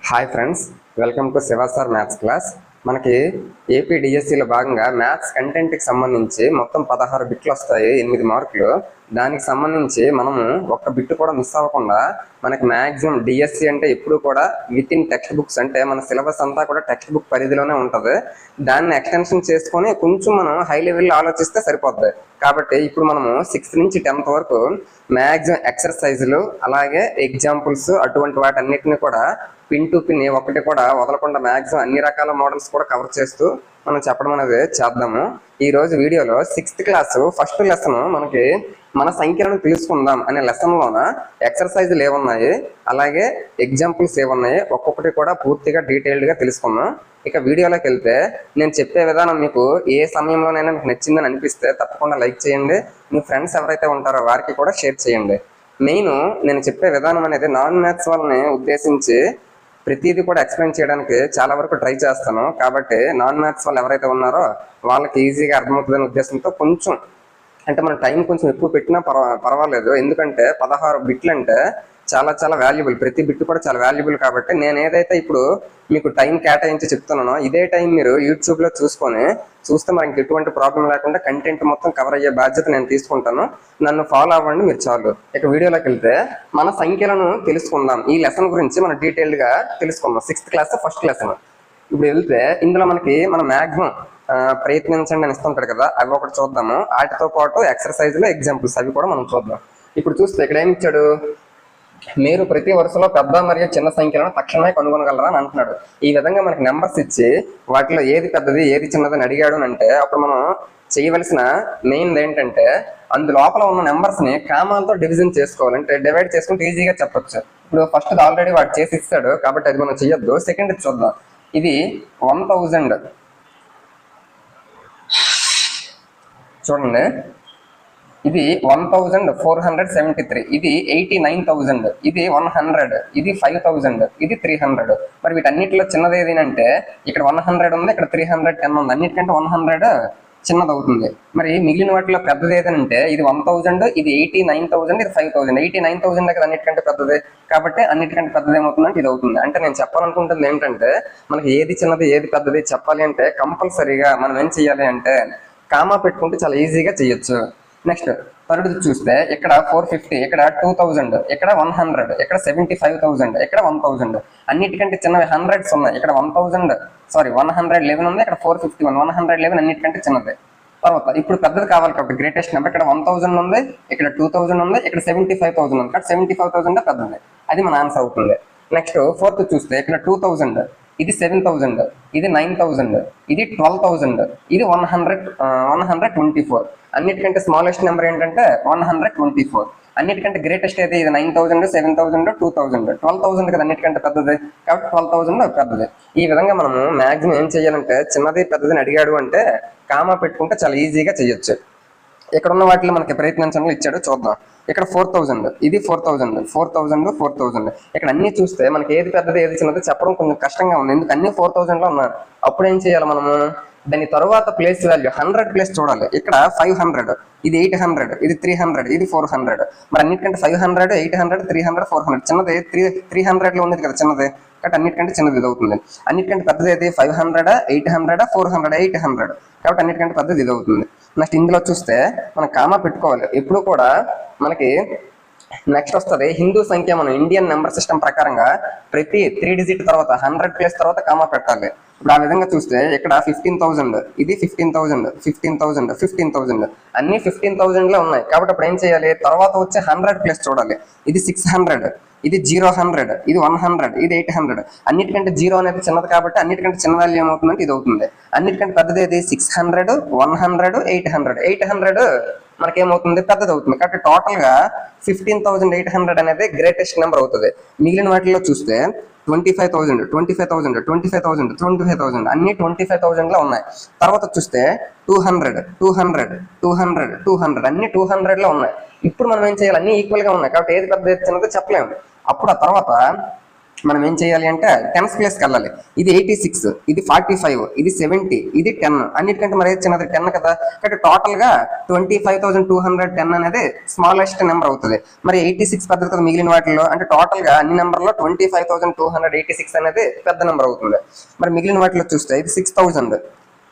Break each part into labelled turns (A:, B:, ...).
A: Hi friends, welcome to Shiva sir maths class. మనకి AP డిఎస్సిలో భాగంగా మ్యాథ్స్ కంటెంట్కి సంబంధించి మొత్తం 16 బిట్లు వస్తాయి, 8 మార్కులు. దానికి సంబంధించి మనము ఒక్క బిట్టు కూడా మిస్ అవ్వకుండా మనకి మ్యాక్సిమం డిఎస్సి అంటే ఎప్పుడు కూడా విత్ ఇన్ టెక్స్ట్ బుక్స్, అంటే మన సిలబస్ అంతా కూడా టెక్స్ట్ బుక్ పరిధిలోనే ఉంటుంది. దాన్ని ఎక్స్టెన్షన్ చేసుకొని కొంచెం మనం హై లెవెల్లో ఆలోచిస్తే సరిపోద్ది. కాబట్టి ఇప్పుడు మనము 6th నుంచి 10th వరకు మ్యాక్సిమం ఎక్సర్సైజులు అలాగే ఎగ్జాంపుల్స్ అటువంటి వాటన్నిటిని కూడా పిన్ టు పిన్ ఒకటి కూడా వదలకుండా మ్యాక్సిమం అన్ని రకాల మోడల్స్ కూడా కవర్ చేస్తూ మనం చెప్పడం అనేది చేద్దాము. ఈ రోజు వీడియోలో 6th క్లాస్ ఫస్ట్ లెసన్ మనకి మన సంఖ్యలను తెలుసుకుందాం అనే లెసన్లోన ఎక్సర్సైజులు ఏమున్నాయి అలాగే ఎగ్జాంపుల్స్ ఏమున్నాయి ఒక్కొక్కటి కూడా పూర్తిగా డీటెయిల్డ్గా తెలుసుకుందాం. ఇక వీడియోలోకి వెళ్తే నేను చెప్పే విధానం మీకు ఏ సమయంలోనైనా మీకు నచ్చిందని అనిపిస్తే తప్పకుండా లైక్ చేయండి. మీ ఫ్రెండ్స్ ఎవరైతే ఉంటారో వారికి కూడా షేర్ చేయండి. మెయిన్ నేను చెప్పే విధానం అనేది నాన్ మ్యాథ్స్ వాళ్ళని ఉద్దేశించి ప్రతిదీ కూడా ఎక్స్ప్లెయిన్ చేయడానికి చాలా వరకు ట్రై చేస్తాను. కాబట్టి నాన్ మ్యాథ్స్ వాళ్ళు ఎవరైతే ఉన్నారో వాళ్ళకి ఈజీగా అర్థమవుతుందనే ఉద్దేశంతో కొంచెం అంటే మన టైం కొంచెం ఎక్కువ పెట్టినా పర్వాలేదు. ఎందుకంటే 16 బిట్లు అంటే చాలా చాలా వాల్యుబుల్, ప్రతి బిట్ కూడా చాలా వాల్యుబుల్. కాబట్టి నేను ఏదైతే ఇప్పుడు మీకు టైం కేటాయించి చెప్తున్నానో ఇదే టైం మీరు యూట్యూబ్లో చూస్తే మనకి ఎటువంటి ప్రాబ్లం లేకుండా కంటెంట్ మొత్తం కవర్ అయ్యే బాధ్యత నేను తీసుకుంటాను. నన్ను ఫాలో అవ్వండి మీరు చాలు. ఇక వీడియోలోకి వెళ్తే మన సంఖ్యలను తెలుసుకుందాం. ఈ లెసన్ గురించి మనం డీటెయిల్డ్గా తెలుసుకుందాం. 6th class first lesson. ఇప్పుడు వెళ్తే ఇందులో మనకి మనం మ్యాక్సిమం ప్రయత్నించండి అని ఇస్తుంటాడు కదా, అవి ఒకటి చూద్దాము. వాటితో పాటు ఎక్సర్సైజ్లో ఎగ్జాంపుల్స్ అవి కూడా మనం చూద్దాం. ఇప్పుడు చూస్తే ఇక్కడ ఏమి ఇచ్చాడు, మీరు ప్రతి వరుసలో పెద్ద మరియు చిన్న సంఖ్యలను తక్షణమే కనుగొనగలరా అని అంటున్నాడు. ఈ విధంగా మనకి నెంబర్స్ ఇచ్చి వాటిలో ఏది పెద్దది ఏది చిన్నది అని అడిగాడు అంటే అప్పుడు మనం చేయవలసిన మెయిన్ ఏంటంటే అందులోపల ఉన్న నెంబర్స్ ని కామాలతో డివిజన్ చేసుకోవాలంటే డివైడ్ చేసుకుంటే ఈజీగా చెప్పొచ్చు. ఇప్పుడు ఫస్ట్ ఆల్రెడీ వాడు చేసి ఇస్తాడు కాబట్టి అది మనం చెయ్యొద్దు. సెకండ్ చూద్దాం. ఇది 1000 చూడండి, ఇది 1473, ఇది 89,000, ఇది 100, ఇది 5,000, ఇది 300. మరి వీటన్నిటిలో చిన్నది ఏది అంటే ఇక్కడ 100 ఉంది, ఇక్కడ 310 ఉంది. అన్నిటికంటే 100 చిన్నది అవుతుంది. మరి మిగిలిన వాటిలో పెద్దది ఏదంటే ఇది 1000, ఇది 89,000, ఇది 5,000. 89,000 కదా అన్నిటికంటే పెద్దది. కాబట్టి అన్నిటికంటే పెద్దది ఏమవుతుందంటే ఇది అవుతుంది. అంటే నేను చెప్పాలనుకుంటుంది ఏంటంటే మనకి ఏది చిన్నది ఏది పెద్దది చెప్పాలి అంటే కంపల్సరీగా మనం ఏం చెయ్యాలి అంటే కామా పెట్టుకుంటే చాలా ఈజీగా చేయొచ్చు. నెక్స్ట్ థర్డ్ చూస్తే ఇక్కడ 450, ఇక్కడ 2000, ఇక్కడ 100, ఇక్కడ 75,000, ఇక్కడ 1000. అన్నిటికంటే చిన్నవి హండ్రెడ్స్ ఉన్నాయి. ఇక్కడ 111 ఉంది, ఇక్కడ 451, 111 అన్నిటికంటే చిన్నది. తర్వాత ఇప్పుడు పెద్దది కావాలి కాబట్టి గ్రేటెస్ట్ నెంబర్ ఇక్కడ 1000 ఉంది, ఇక్కడ 2000 ఉంది, ఇక్కడ 75,000 ఉంది. ఇక్కడ 75,000 పెద్దది, అది మన ఆన్సర్ అవుతుంది. నెక్స్ట్ ఫోర్త్ చూస్తే ఇక్కడ 2000, ఇది 7,000, ఇది 9,000, ఇది 12,000, ఇది 124. అన్నిటికంటే స్మాలెస్ట్ నెంబర్ ఏంటంటే 124. అన్నిటికంటే గ్రేటెస్ట్ అయితే ఇది 9,000, 7,000, 2,000, 12,000 కదా అన్నిటికంటే పెద్దది. కాబట్టి 12,000 పెద్దది. ఈ విధంగా మనము మ్యాక్సిమం ఏం చేయాలంటే చిన్నది పెద్దదని అడిగాడు అంటే కామా పెట్టుకుంటే చాలా ఈజీగా చేయొచ్చు. ఇక్కడ ఉన్న వాటిలో మనకి ప్రయత్నించడంలో ఇచ్చాడు, చూద్దాం. ఇక్కడ 4,000, ఇది 4,000, 4,000, 4,000. ఇక్కడ అన్ని చూస్తే మనకి ఏది పెద్దది ఏది చిన్నది చెప్పడం కొంచెం కష్టంగా ఉంది. ఎందుకు అన్ని 4,000లో ఉన్నారు. అప్పుడు ఏం చేయాలి మనము దాని తర్వాత ప్లేస్ వాల్యూ 100 ప్లేస్ చూడాలి. ఇక్కడ 500, ఇది 800, ఇది 300, ఇది 400. మరి అన్నిటికంటే 500, 800, 300, 400. చిన్నది 300 లో ఉంది కదా చిన్నది, కాబట్టి అన్నిటికంటే చిన్నది ఇది అవుతుంది. అన్నిటికంటే పెద్దది అయితే 500, 800, 400, 800. కాబట్టి అన్నిటికంటే పెద్దది ఇది అవుతుంది. నెక్స్ట్ ఇందులో చూస్తే మనం కామా పెట్టుకోవాలి ఎప్పుడు కూడా. మనకి నెక్స్ట్ వస్తుంది హిందూ సంఖ్య. మనం ఇండియన్ నెంబర్ సిస్టమ్ ప్రకారంగా ప్రతి 3 డిజిట్ తర్వాత 100 ప్లేస్ తర్వాత కామా పెట్టాలి. ఇప్పుడు ఆ విధంగా చూస్తే ఇక్కడ 15,000, ఇది 15,000, 15,000, 15,000 అన్ని 15,000 లో ఉన్నాయి. కాబట్టి అప్పుడు ఏం చేయాలి, తర్వాత వచ్చే 100 ప్లేస్ చూడాలి. ఇది 600, ఇది 000, ఇది 100, ఇది 800. అన్నిటికంటే 0 అనేది చిన్నది కాబట్టి అన్నిటికంటే చిన్న వాల్యూ ఏమవుతుందంటే ఇది అవుతుంది. అన్నిటికంటే పెద్దది ఏది 600, 100, 800. 800 మనకేమవుతుంది పెద్దది అవుతుంది. కాబట్టి టోటల్ గా 15,800 అనేది గ్రేటెస్ట్ నెంబర్ అవుతుంది. మిగిలిన వాటిలో చూస్తే 25,000, 25,000, 25,000, 25,000 అన్ని 25,000 లో ఉన్నాయి. తర్వాత చూస్తే 200, 200, 200, 200 అన్ని 200 లో ఉన్నాయి. ఇప్పుడు మనం ఏం చేయాలి, అన్ని ఈక్వల్ గా ఉన్నాయి కాబట్టి ఏది పెద్ద చిన్నది చెప్పలేము. అప్పుడు ఆ తర్వాత మనం ఏం చేయాలి అంటే 10th ప్లేస్కి వెళ్ళాలి. ఇది 86, ఇది 45, ఇది 70, ఇది 10. అన్నిటికంటే మరి చిన్నది 10 కదా. కాబట్టి టోటల్ గా 25,210 అనేది స్మాలెస్ట్ నెంబర్ అవుతుంది. మరి 86 పెద్దది కదా మిగిలిన వాటిలో, అంటే టోటల్ గా అన్ని నెంబర్లో 25,286 అనేది పెద్ద నెంబర్ అవుతుంది. మరి మిగిలిన వాటిలో చూస్తే ఇది 6,000,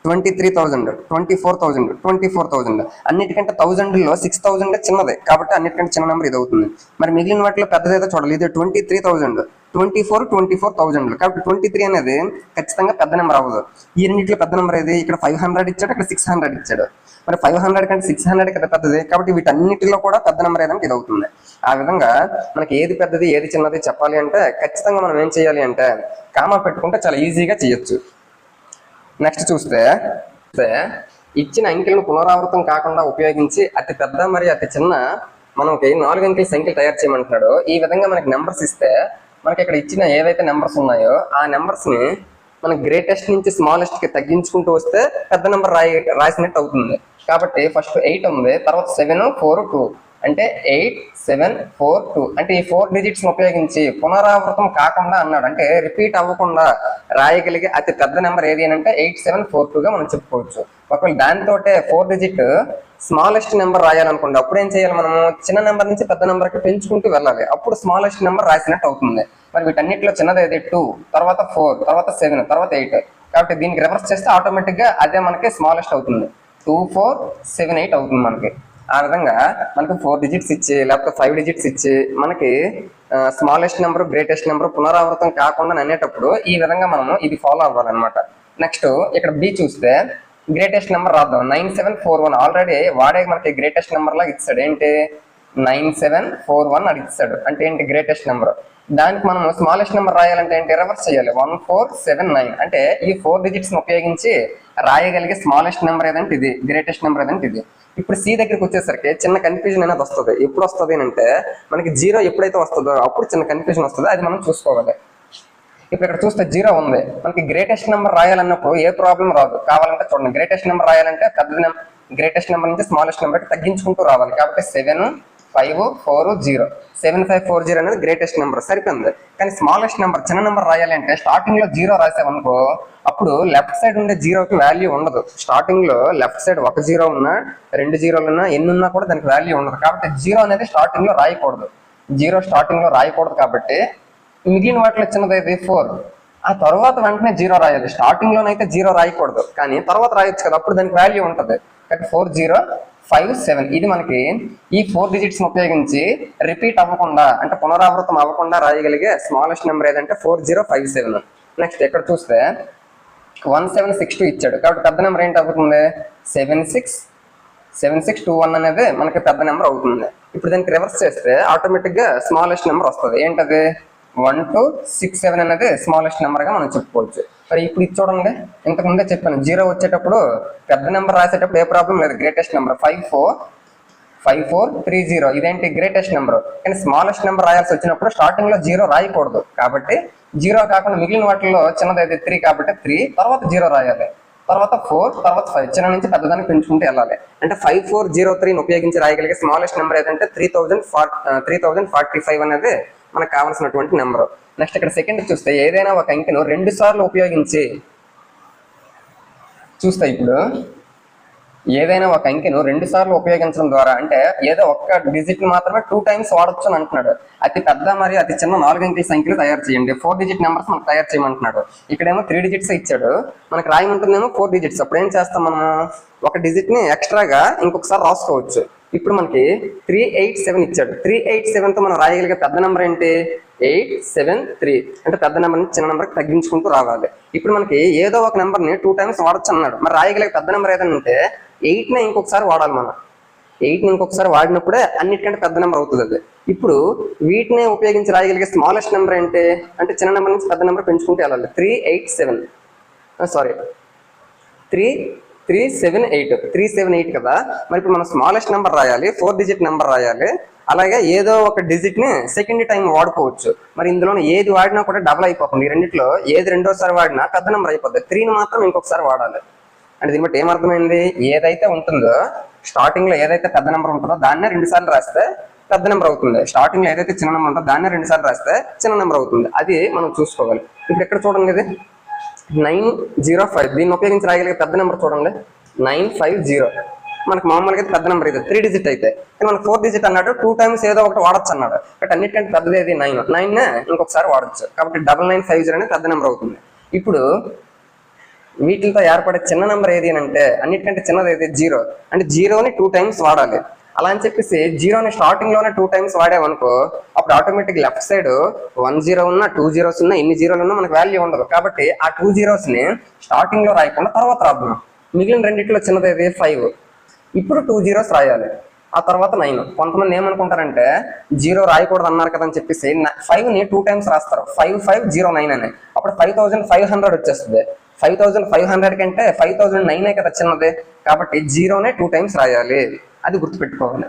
A: 23,000, 24,000, 24,000. అన్నిటికంటే 1000లో 6,000 చిన్నదే కాబట్టి అన్నిటికంటే చిన్న నెంబర్ ఇది అవుతుంది. మరి మిగిలిన వాటిలో పెద్దదైతే చూడాలి. ఇది 23,000, 24, 24,000. కాబట్టి 23 అనేది ఖచ్చితంగా పెద్ద నెంబర్ అవ్వదు. ఈ రెండింటిలో పెద్ద నెంబర్ ఏది? ఇక్కడ 500 ఇచ్చాడు, ఇక్కడ 600 ఇచ్చాడు. మరి 500 కంటే 600 కదా పెద్దది. కాబట్టి వీటన్నిటిలో కూడా పెద్ద నెంబర్ ఏదంటే ఇది అవుతుంది. ఆ విధంగా మనకి ఏది పెద్దది ఏది చిన్నది చెప్పాలి అంటే ఖచ్చితంగా మనం ఏం చేయాలి అంటే కామా పెట్టుకుంటే చాలా ఈజీగా చేయొచ్చు. నెక్స్ట్ చూస్తే ఇచ్చిన అంకెలను పునరావృతం కాకుండా ఉపయోగించి అతి పెద్ద మరియు అతి చిన్న మనకి 4 అంకెల సంఖ్యలు తయారు చేయమంటున్నాడు. ఈ విధంగా మనకి నెంబర్స్ ఇస్తే మనకి ఇక్కడ ఇచ్చిన ఏవైతే నెంబర్స్ ఉన్నాయో ఆ నెంబర్స్ ని మనం గ్రేటెస్ట్ నుంచి స్మాలెస్ట్ కి తగ్గించుకుంటూ వస్తే పెద్ద నెంబర్ రాసినట్టు అవుతుంది. కాబట్టి ఫస్ట్ 8 ఉంది, తర్వాత 7, 4, 2 అంటే 8, 7, 4, 2 అంటే ఈ 4 డిజిట్స్ ఉపయోగించి పునరావృతం కాకుండా అన్నాడు, అంటే రిపీట్ అవ్వకుండా రాయగలిగే అతి పెద్ద నెంబర్ ఏది అని అంటే 8742 గా మనం చెప్పుకోవచ్చు. ఒకవేళ దానితో 4 డిజిట్ స్మాలెస్ట్ నెంబర్ రాయాలనుకోండి, అప్పుడు ఏం చేయాలి? మనము చిన్న నెంబర్ నుంచి పెద్ద నెంబర్కి పెంచుకుంటూ వెళ్ళాలి, అప్పుడు స్మాలెస్ట్ నెంబర్ రాసినట్టు అవుతుంది. మరి వీటన్నిటిలో చిన్నది ఏది? 2, తర్వాత 4, తర్వాత 7, తర్వాత 8. కాబట్టి దీనికి రివర్స్ చేస్తే ఆటోమేటిక్ గా అదే మనకి స్మాలెస్ట్ అవుతుంది. 2, 4, 7, 8 అవుతుంది మనకి. ఆ విధంగా మనకి 4 డిజిట్స్ ఇచ్చి లేకపోతే 5 డిజిట్స్ ఇచ్చి మనకి స్మాలెస్ట్ నెంబర్ గ్రేటెస్ట్ నెంబర్ పునరావృతం కాకుండా అనేటప్పుడు ఈ విధంగా మనము ఇది ఫాలో అవ్వాలన్నమాట. నెక్స్ట్ ఇక్కడ బి చూస్తే గ్రేటెస్ట్ నెంబర్ రాద్దాం. 9741 ఆల్రెడీ వాడే మనకి గ్రేటెస్ట్ నెంబర్ లాగా ఇచ్చాడు. ఏంటి? 9741 అది ఇచ్చాడు, అంటే ఏంటి? Greatest number. దానికి మనం స్మాలెస్ట్ నెంబర్ రాయాలంటే ఏంటి? రివర్స్ చేయాలి. 1479 అంటే ఈ 4 డిజిట్స్ ఉపయోగించి రాయగలిగే స్మాలెస్ట్ నెంబర్ ఏదంటే ఇది, గ్రేటెస్ట్ నెంబర్ ఏదంటే ఇది. ఇప్పుడు సి దగ్గరికి వచ్చేసరికి చిన్న కన్ఫ్యూజన్ అనేది వస్తుంది. ఎప్పుడు వస్తుంది అంటే మనకి 0 ఎప్పుడైతే వస్తుందో అప్పుడు చిన్న కన్ఫ్యూజన్ వస్తుంది, అది మనం చూసుకోవాలి. ఇప్పుడు ఇక్కడ చూస్తే 0 ఉంది, మనకి గ్రేటెస్ట్ నెంబర్ రాయాలన్నప్పుడు ఏ ప్రాబ్లం రాదు. కావాలంటే చూడండి, గ్రేటెస్ట్ నెంబర్ రాయాలంటే పెద్ద గ్రేటెస్ట్ నెంబర్ నుంచి స్మాలెస్ట్ నెంబర్కి తగ్గించుకుంటూ రావాలి. కాబట్టి 7540 7540 అనేది గ్రేటెస్ట్ నెంబర్, సరిపోయింది. కానీ స్మాలెస్ట్ నెంబర్ చిన్న నెంబర్ రాయాలి అంటే స్టార్టింగ్ లో 0 రాసామనుకో, అప్పుడు లెఫ్ట్ సైడ్ ఉండే 0కి వాల్యూ ఉండదు. స్టార్టింగ్ లో లెఫ్ట్ సైడ్ 1 0 ఉన్నా 2 0 ఉన్నా ఎన్ని ఉన్నా కూడా దానికి వాల్యూ ఉండదు. కాబట్టి 0 అనేది స్టార్టింగ్ లో రాయకూడదు. 0 స్టార్టింగ్ లో రాయకూడదు. కాబట్టి మిగిలిన వాటిలో చిన్నది అయితే 4, ఆ తర్వాత వెంటనే 0 రాయాలి. స్టార్టింగ్ లోనైతే 0 రాయకూడదు, కానీ తర్వాత రాయొచ్చు కదా, అప్పుడు దానికి వాల్యూ ఉంటుంది. కాబట్టి 4057 ఇది మనకి ఈ 4 డిజిట్స్ ఉపయోగించి రిపీట్ అవ్వకుండా అంటే పునరావృతం అవ్వకుండా రాయగలిగే స్మాలెస్ట్ నెంబర్ ఏదంటే 4057. నెక్స్ట్ ఇక్కడ చూస్తే 1762 ఇచ్చాడు, కాబట్టి పెద్ద నెంబర్ ఏంటి అవుతుంది? 7621 అనేది మనకి పెద్ద నెంబర్ అవుతుంది. ఇప్పుడు దానికి రివర్స్ చేస్తే ఆటోమేటిక్ గా స్మాలెస్ట్ నెంబర్ వస్తుంది. ఏంటది? 1267 అనేది స్మాలెస్ట్ నెంబర్ గా మనం చెప్పుకోవచ్చు. మరి ఇప్పుడు ఇది చూడండి, ఇంతకు ముందే చెప్పాను 0 వచ్చేటప్పుడు పెద్ద నెంబర్ రాసేటప్పుడు ఏ ప్రాబ్లం లేదు. గ్రేటెస్ట్ నెంబర్ 5430 ఇదేంటి? Greatest number. కానీ స్మాలెస్ట్ నెంబర్ రాయాల్సి వచ్చినప్పుడు స్టార్టింగ్ లో 0 రాయకూడదు. కాబట్టి 0 కాకుండా మిగిలిన వాటిల్లో చిన్నదైతే 3 కాబట్టి 3, తర్వాత 0 రాయాలి, తర్వాత 4, తర్వాత 5, చిన్న నుంచి పెద్దదాన్ని పెంచుకుంటూ వెళ్ళాలి. అంటే 5403 ఉపయోగించి రాయగలిగే స్మాలెస్ట్ నెంబర్ ఏదంటే 3045 అనేది మనకు కావాల్సినటువంటి నెంబర్. నెక్స్ట్ ఇక్కడ సెకండ్ చూస్తే ఏదైనా ఒక అంకెను 2 సార్లు ఉపయోగించి చూస్తే, ఇప్పుడు ఏదైనా ఒక అంకెను 2 సార్లు ఉపయోగించడం ద్వారా అంటే ఏదో ఒక్క డిజిట్ మాత్రమే 2 టైమ్స్ వాడచ్చు అని అంటున్నాడు. అతి పెద్ద మరియు అతి చిన్న 4 అంకెల సంఖ్యలు తయారు చేయండి. 4 డిజిట్ నెంబర్స్ మనకు తయారు చేయమంటున్నాడు. ఇక్కడేమో 3 డిజిట్స్ ఇచ్చాడు, మనకు రాయమంటుందేమో 4 డిజిట్స్. అప్పుడు ఏం చేస్తాం మనము? ఒక డిజిట్ ని ఎక్స్ట్రాగా ఇంకొకసారి రాసుకోవచ్చు. ఇప్పుడు మనకి 387 ఇచ్చాడు. 387తో మనం రాయగలిగే పెద్ద నెంబర్ ఏంటి? 873 అంటే పెద్ద నెంబర్ నుంచి చిన్న నెంబర్కి తగ్గించుకుంటూ రావాలి. ఇప్పుడు మనకి ఏదో ఒక నెంబర్ని 2 టైమ్స్ వాడచ్చు అన్నాడు. మరి రాయగలిగే పెద్ద నెంబర్ ఏదంటే 8ని ఇంకొకసారి వాడాలి. మనం 8ని ఇంకొకసారి వాడినప్పుడే అన్నిటికంటే పెద్ద నెంబర్ అవుతుంది అది. ఇప్పుడు వీటిని ఉపయోగించి రాయగలిగే స్మాలెస్ట్ నెంబర్ ఏంటి అంటే చిన్న నెంబర్ నుంచి పెద్ద నెంబర్ పెంచుకుంటూ వెళ్ళాలి. 378 కదా. మరి ఇప్పుడు మనం స్మాలెస్ట్ నెంబర్ రాయాలి, 4 డిజిట్ నెంబర్ రాయాలి, అలాగే ఏదో ఒక డిజిట్ ని సెకండ్ టైం వాడుకోవచ్చు. మరి ఇందులో ఏది వాడినా కూడా డబుల్ అయిపోతుంది. ఈ రెండిట్లో ఏది రెండోసారి వాడినా పెద్ద నెంబర్ అయిపోతుంది. 3ని మాత్రం ఇంకొకసారి వాడాలి. అంటే దీన్ని బట్టి ఏమర్థమైంది? ఏదైతే ఉంటుందో స్టార్టింగ్ లో ఏదైతే పెద్ద నెంబర్ ఉంటుందో దాన్నే 2 సార్లు రాస్తే పెద్ద నెంబర్ అవుతుంది. స్టార్టింగ్ లో ఏదైతే చిన్న నెంబర్ ఉంటుందో దాన్ని 2 సార్లు రాస్తే చిన్న నెంబర్ అవుతుంది. అది మనం చూసుకోవాలి. ఇప్పుడు ఇక్కడ చూడండి, ఇది 905, దీన్ని ఉపయోగించి రాయగలిగే పెద్ద నెంబర్ చూడండి 950. మనకు మామూలుగా అయితే పెద్ద నెంబర్ ఇది 3 డిజిట్ అయితే, కానీ మనకు 4 డిజిట్ అన్నాడు, 2 టైమ్స్ ఏదో ఒకటి వాడచ్చు అన్నాడు. బట్ అన్నిటికంటే పెద్దది ఏది 9 ఇంకొకసారి వాడచ్చు. కాబట్టి 9950 అనేది పెద్ద నెంబర్ అవుతుంది. ఇప్పుడు వీటితో ఏర్పడే చిన్న నెంబర్ ఏది అని అంటే, అన్నిటికంటే చిన్నది అయితే 0. అంటే 0ని 2 టైమ్స్ వాడాలి. అలా అని చెప్పేసి 0ని స్టార్టింగ్ లోనే 2 టైమ్స్ వాడామనుకో, అప్పుడు ఆటోమేటిక్ లెఫ్ట్ సైడ్ 1 0 ఉన్నా 2 zeros ఉన్నా ఎన్ని జీరోలు ఉన్నా మనకు వాల్యూ ఉండదు. కాబట్టి ఆ 2 zeros ని స్టార్టింగ్ లో రాయకుండా తర్వాత రాద్దాం. మిగిలిన రెండిట్లో చిన్నది ఏది 5. ఇప్పుడు 2 zeros రాయాలి, ఆ తర్వాత 9. కొంతమంది ఏమనుకుంటారంటే 0 రాయకూడదు అన్నారు కదా అని చెప్పేసి 5ని 2 టైమ్స్ రాస్తారు, 5509 అని. అప్పుడు 5500 వచ్చేస్తుంది. 5500 కంటే 5009 కదా చిన్నది. కాబట్టి 0నే 2 టైమ్స్ రాయాలి, అది గుర్తుపెట్టుకోవాలి.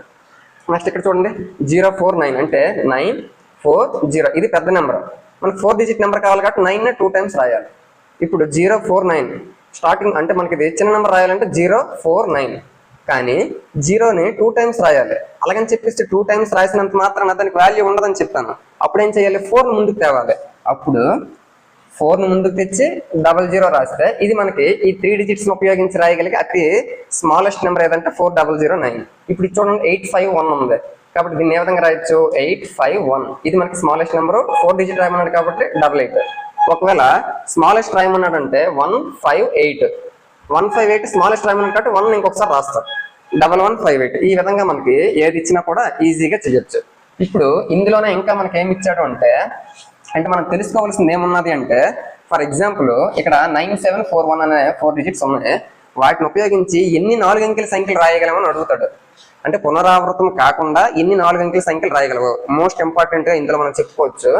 A: నెక్స్ట్ ఇక్కడ చూడండి 049 అంటే 940, ఇది పెద్ద నెంబర్. మనకు 4 డిజిట్ నెంబర్ కావాలి కాబట్టి 9నే 2 టైమ్స్ రాయాలి. ఇప్పుడు 049 స్టార్టింగ్ అంటే మనకి ఇది చిన్న నెంబర్ రాయాలంటే 049, కానీ 0ని 2 టైమ్స్ రాయాలి. అలాగని చెప్పేసి 2 టైమ్స్ రాసినంత మాత్రాన దానికి వాల్యూ ఉండదని చెప్తాను. అప్పుడు ఏం చేయాలి, 4ని ముందుకు తేవాలి. అప్పుడు 4ని ముందుకు తెచ్చి 00 రాస్తే ఇది మనకి ఈ 3 డిజిట్స్ ఉపయోగించి రాయగలిగే అతి స్మాలెస్ట్ నెంబర్ ఏదంటే 4009. ఇప్పుడు చూడండి 851 ఉంది, కాబట్టి దీన్ని ఏ విధంగా రాయొచ్చు, 851. ఇది మనకి స్మాలెస్ట్ నెంబర్, 4 డిజిట్ రాయమన్నాడు కాబట్టి 88. ఒకవేళ స్మాలెస్ట్ రాయమన్నాడు అంటే 158 స్మాలెస్ట్ రాయమన్నాడు కాబట్టి 1 ఇంకొకసారి రాస్తాం, 1158. ఈ విధంగా మనకి ఏది ఇచ్చినా కూడా ఈజీగా చేయొచ్చు. ఇప్పుడు ఇందులోనే ఇంకా మనకి ఏమి ఇచ్చాడు అంటే మనం తెలుసుకోవాల్సింది ఏమున్నది అంటే, ఫర్ ఎగ్జాంపుల్ ఇక్కడ 9741 అనే 4 డిజిట్స్ ఉన్నాయి. వాటిని ఉపయోగించి ఎన్ని 4 అంకెల సంఖ్యలు రాయగలమని అడుగుతాడు. అంటే పునరావృతం కాకుండా ఎన్ని 4 అంకెల సంఖ్యలు రాయగలవు, మోస్ట్ ఇంపార్టెంట్ గా ఇందులో మనం చెప్పుకోవచ్చు.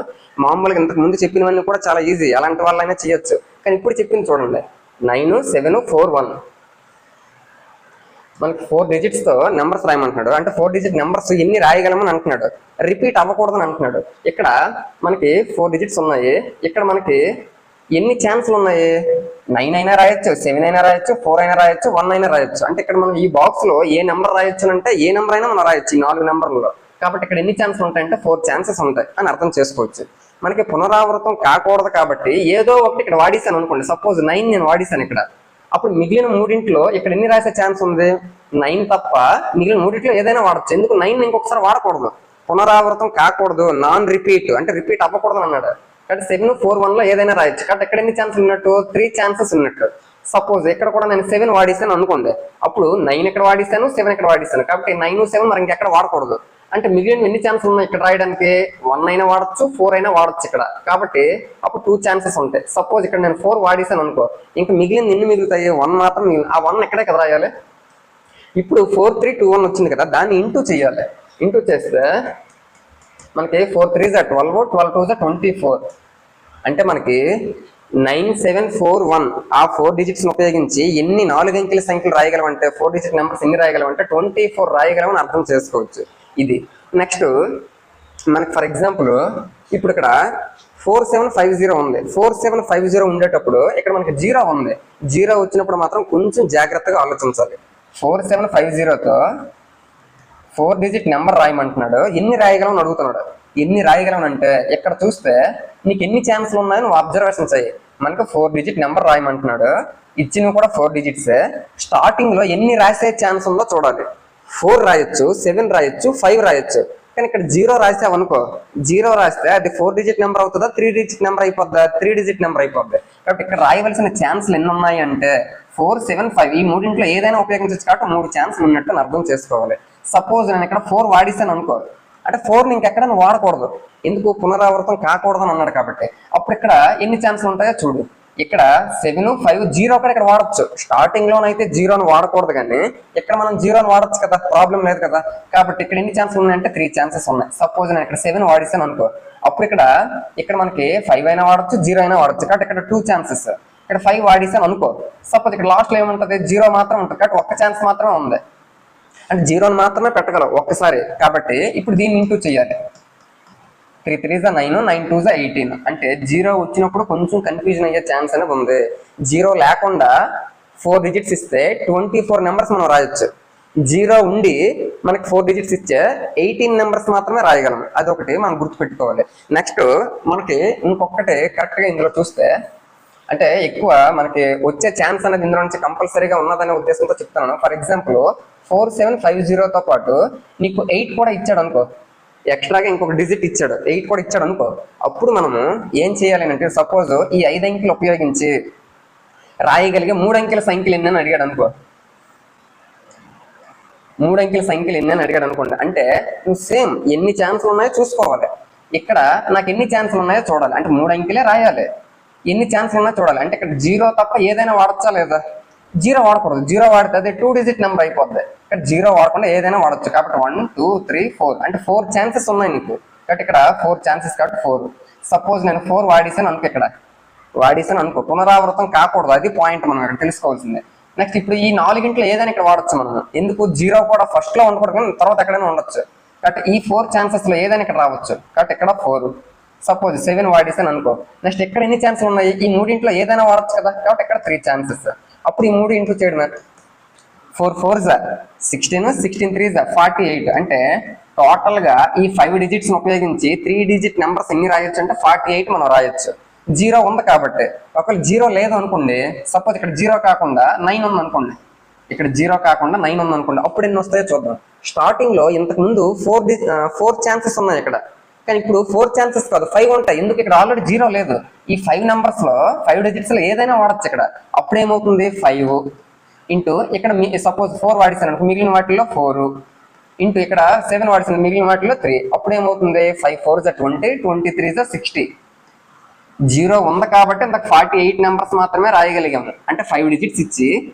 A: మామూలుగా ఇంతకు ముందు చెప్పినవన్నీ కూడా చాలా ఈజీ, అలాంటి వాళ్ళైనా చేయొచ్చు. కానీ ఇప్పుడు చెప్పింది చూడండి 9741. మనకి 4 డిజిట్స్ తో నెంబర్స్ రాయమంటున్నాడు. అంటే 4 డిజిట్ నెంబర్స్ ఎన్ని రాయగలమని అంటున్నాడు, రిపీట్ అవ్వకూడదని అంటున్నాడు. ఇక్కడ మనకి 4 డిజిట్స్ ఉన్నాయి, ఇక్కడ మనకి ఎన్ని ఛాన్స్లు ఉన్నాయి, 9 అయినా రాయొచ్చు, 7 అయినా రాయొచ్చు, 4 అయినా రాయొచ్చు, 1 అయినా రాయొచ్చు. అంటే ఇక్కడ మనం ఈ బాక్స్ లో ఏ నెంబర్ రాయొచ్చు అంటే ఏ నెంబర్ అయినా మనం రాయొచ్చు ఈ 4 నెంబర్లలో. కాబట్టి ఇక్కడ ఎన్ని ఛాన్స్లు ఉంటాయంటే 4 ఛాన్సెస్ ఉంటాయి అని అర్థం చేసుకోవచ్చు. మనకి పునరావృతం కాకూడదు కాబట్టి ఏదో ఒకటి ఇక్కడ వాడిస్తాను అనుకోండి, సపోజ్ 9 నేను వాడిస్తాను ఇక్కడ. అప్పుడు మిగిలిన మూడింట్లో ఇక్కడ ఎన్ని రాసే ఛాన్స్ ఉంది, 9 తప్ప మిగిలిన మూడింట్లో ఏదైనా వాడచ్చు. ఎందుకు 9 ఇంకొకసారి వాడకూడదు, పునరావృతం కాకూడదు, నాన్ రిపీట్ అంటే రిపీట్ అవ్వకూడదు అన్నాడు. కాబట్టి 741 లో ఏదైనా రాయొచ్చు. కాబట్టి ఎక్కడ ఎన్ని ఛాన్సెస్ ఉన్నట్టు, 3 ఛాన్సెస్ ఉన్నట్టు. సపోజ్ ఇక్కడ కూడా నేను 7 వాడిస్తాను అనుకోండి, అప్పుడు 9 ఇక్కడ వాడిస్తాను, 7 ఇక్కడ వాడిస్తాను. కాబట్టి 9, 7 మరి ఇంకెక్కడ వాడకూడదు. అంటే మిగిలిన ఎన్ని ఛాన్సెస్ ఉన్నాయి ఇక్కడ రాయడానికి, 1 అయినా వాడచ్చు, 4 అయినా వాడచ్చు ఇక్కడ. కాబట్టి అప్పుడు 2 ఛాన్సెస్ ఉంటాయి. సపోజ్ ఇక్కడ నేను 4 వాడిస్తాను అనుకో, ఇంకా మిగిలిన ఎన్ని మిగులుతాయి, 1 మాత్రం మిగిలిన. ఆ 1 ఎక్కడే కదా రాయాలి. ఇప్పుడు 4321 వచ్చింది కదా, దాన్ని ఇంటూ చేయాలి. ఇంటూ చేస్తే మనకి 4 3 12, 12 2 24. అంటే మనకి 9741 ఆ 4 డిజిట్స్ ఉపయోగించి ఎన్ని 4 అంకెల సంఖ్యలు రాయగలమంటే, 4 డిజిట్ నెంబర్స్ ఎన్ని రాయగలమంటే 24 రాయగలమని అర్థం చేసుకోవచ్చు. ఇది నెక్స్ట్ మనకి ఫర్ ఎగ్జాంపుల్ ఇప్పుడు ఇక్కడ 4750 ఉంది. 4750 ఉండేటప్పుడు ఇక్కడ మనకి 0 ఉంది. 0 వచ్చినప్పుడు మాత్రం కొంచెం జాగ్రత్తగా ఆలోచించాలి. 4750తో 4 డిజిట్ నెంబర్ రాయమంటున్నాడు, ఎన్ని రాయగలమని అడుగుతున్నాడు. ఎన్ని రాయగలం అంటే ఇక్కడ చూస్తే నీకు ఎన్ని ఛాన్స్లు ఉన్నాయో నువ్వు అబ్జర్వేషన్ చేయి. మనకు 4 డిజిట్ నెంబర్ రాయమంటున్నాడు, ఇచ్చినవి కూడా 4 డిజిట్సే. స్టార్టింగ్ లో ఎన్ని రాసే ఛాన్స్ ఉందో చూడాలి. 4 రాయొచ్చు, 7 రాయొచ్చు, 5 రాయొచ్చు. కానీ ఇక్కడ 0 రాసావనుకో, 0 రాస్తే అది 4 డిజిట్ నెంబర్ అవుతుందా, 3 డిజిట్ నెంబర్ అయిపోద్దా, 3 డిజిట్ నెంబర్ అయిపోద్ది. కాబట్టి ఇక్కడ రాయవలసిన ఛాన్స్లు ఎన్ని ఉన్నాయి అంటే 4, 7, 5 ఈ మూడింట్లో ఏదైనా ఉపయోగించవచ్చు. కాబట్టి 3 ఛాన్స్లు ఉన్నట్టు అర్థం చేసుకోవాలి. సపోజ్ నేను ఇక్కడ 4 వాడిస్తాను అనుకో, అంటే 4ని ఇంకెక్కడైనా వాడకూడదు, ఎందుకు పునరావృతం కాకూడదని అన్నాడు. కాబట్టి అప్పుడు ఇక్కడ ఎన్ని ఛాన్స్లు ఉంటాయో చూడు. ఇక్కడ 7, 5, 0 కూడా ఇక్కడ వాడచ్చు. స్టార్టింగ్ లోనైతే 0ని వాడకూడదు, కానీ ఇక్కడ మనం 0ని వాడచ్చు కదా, ప్రాబ్లం లేదు కదా. కాబట్టి ఇక్కడ ఎన్ని ఛాన్సెస్ ఉన్నాయంటే 3 ఛాన్సెస్ ఉన్నాయి. సపోజ్ నేను ఇక్కడ 7 వాడిస్తాను అనుకో, అప్పుడు ఇక్కడ మనకి 5 అయినా వాడచ్చు, 0 అయినా వాడచ్చు. కాబట్టి ఇక్కడ 2 ఛాన్సెస్. ఇక్కడ 5 వాడిస్తాను అనుకో, సపోజ్ ఇక్కడ లాస్ట్ లో ఏముంటది, 0 మాత్రం ఉంటుంది. కాబట్టి 1 ఛాన్స్ మాత్రమే ఉంది, అంటే 0ని మాత్రమే పెట్టగలవు ఒక్కసారి. కాబట్టి ఇప్పుడు దీన్ని ఇంటూ చేయాలి. 3 3 9, 9 2 18. అంటే 0 వచ్చినప్పుడు కొంచెం కన్ఫ్యూజన్ అయ్యే ఛాన్స్ అనేది ఉంది. 0 లేకుండా 4 డిజిట్స్ ఇస్తే 24 నెంబర్స్ మనం రాయొచ్చు. జీరో ఉండి మనకి 4 డిజిట్స్ ఇచ్చే 18 నెంబర్స్ మాత్రమే రాయగలం. అదొకటి మనం గుర్తుపెట్టుకోవాలి. నెక్స్ట్ మనకి ఇంకొకటి కరెక్ట్గా ఇందులో చూస్తే, అంటే ఎక్కువ మనకి వచ్చే ఛాన్స్ అనేది ఇందులో నుంచి కంపల్సరీగా ఉన్నదనే ఉద్దేశంతో చెప్తాను. ఫర్ ఎగ్జాంపుల్ 4750తో పాటు నీకు 8 కూడా ఇచ్చాడు అనుకో, ఎక్స్ట్రాగా ఇంకొక డిజిట్ ఇచ్చాడు, 8 కూడా ఇచ్చాడు అనుకో, అప్పుడు మనము ఏం చేయాలి అంటే, సపోజ్ ఈ 5 అంకెలు ఉపయోగించి రాయగలిగే 3 అంకెల సంఖ్యలు ఎన్ని అని అడిగాడు అనుకో, 3 అంకెల సంఖ్యలు ఎన్ని అని అడిగాడు అనుకోండి, అంటే నువ్వు సేమ్ ఎన్ని ఛాన్సులు ఉన్నాయో చూసుకోవాలి. ఇక్కడ నాకు ఎన్ని ఛాన్సులు ఉన్నాయో చూడాలి, అంటే 3 అంకెలే రాయాలి. ఎన్ని ఛాన్సులు ఉన్నాయో చూడాలి, అంటే ఇక్కడ జీరో తప్ప ఏదైనా వాడచ్చా లేదా? జీరో వాడకూడదు. జీరో వాడితే అదే 2 డిజిట్ నెంబర్ అయిపోద్ది. ఇక్కడ జీరో వాడకుండా ఏదైనా వాడచ్చు. కాబట్టి 1 2 3 4 అంటే 4 ఛాన్సెస్ ఉన్నాయి నీకు. కాబట్టి ఇక్కడ 4 ఛాన్సెస్ కాబట్టి 4. సపోజ్ నేను 4 వాడేసాను అనుకో, ఇక్కడ వాడేసాను అనుకో, పునరావృతం కాకూడదు. అది పాయింట్ మనం ఇక్కడ తెలుసుకోవాల్సిందే. నెక్స్ట్ ఇప్పుడు ఈ 4 ఇంట్లో ఏదైనా ఇక్కడ వాడచ్చు మనం. ఎందుకు? జీరో కూడా ఫస్ట్ లో ఉండకూడదు కానీ తర్వాత ఎక్కడైనా ఉండొచ్చు. కాబట్టి ఈ 4 ఛాన్సెస్ లో ఏదైనా ఇక్కడ రావచ్చు. కాబట్టి ఇక్కడ 4. సపోజ్ 7 వాడేసాను అనుకో, నెక్స్ట్ ఎక్కడ ఎన్ని ఛాన్సులు ఉన్నాయి? ఈ 3 ఇంట్లో ఏదైనా వాడచ్చు కదా. కాబట్టి ఇక్కడ 3 ఛాన్సెస్. అప్పుడు ఈ 3 ఇంటూ చేయడం, 4 4s 16, 16 3s 48. అంటే టోటల్ గా ఈ 5 డిజిట్స్ ఉపయోగించి 3 డిజిట్ నెంబర్స్ ఎన్ని రాయొచ్చు అంటే 48 మనం రాయొచ్చు. జీరో ఉంది కాబట్టి. ఒకవేళ జీరో లేదు అనుకోండి, సపోజ్ ఇక్కడ జీరో కాకుండా 9 ఉంది అనుకోండి, ఇక్కడ జీరో కాకుండా 9 ఉంది అనుకోండి, అప్పుడు ఎన్ని వస్తాయో చూద్దాం. స్టార్టింగ్ లో ఇంతకు ముందు 4 ఛాన్సెస్ ఉన్నాయి ఇక్కడ, కానీ ఇప్పుడు 4 ఛాన్సెస్ కాదు 5 ఉంటాయి. ఎందుకు? ఇక్కడ ఆల్రెడీ జీరో లేదు. ఈ 5 నెంబర్స్ లో 5 డిజిట్స్ లో ఏదైనా వాడచ్చు. ఇక్కడ అప్పుడు ఏమవుతుంది? 5 ఇంటూ ఇక్కడ సపోజ్ 4 వాడేసాను అనుకో, మిగిలిన వాటిల్లో 4 ఇంటూ ఇక్కడ 7 వాడేసాను, మిగిలిన వాటిలో 3. అప్పుడు ఏమవుతుంది? 5 4s 20, 23s 60. జీరో ఉంది కాబట్టి ఇంతకు 48 నెంబర్స్ మాత్రమే రాయగలిగాము. అంటే 5 డిజిట్స్ ఇచ్చి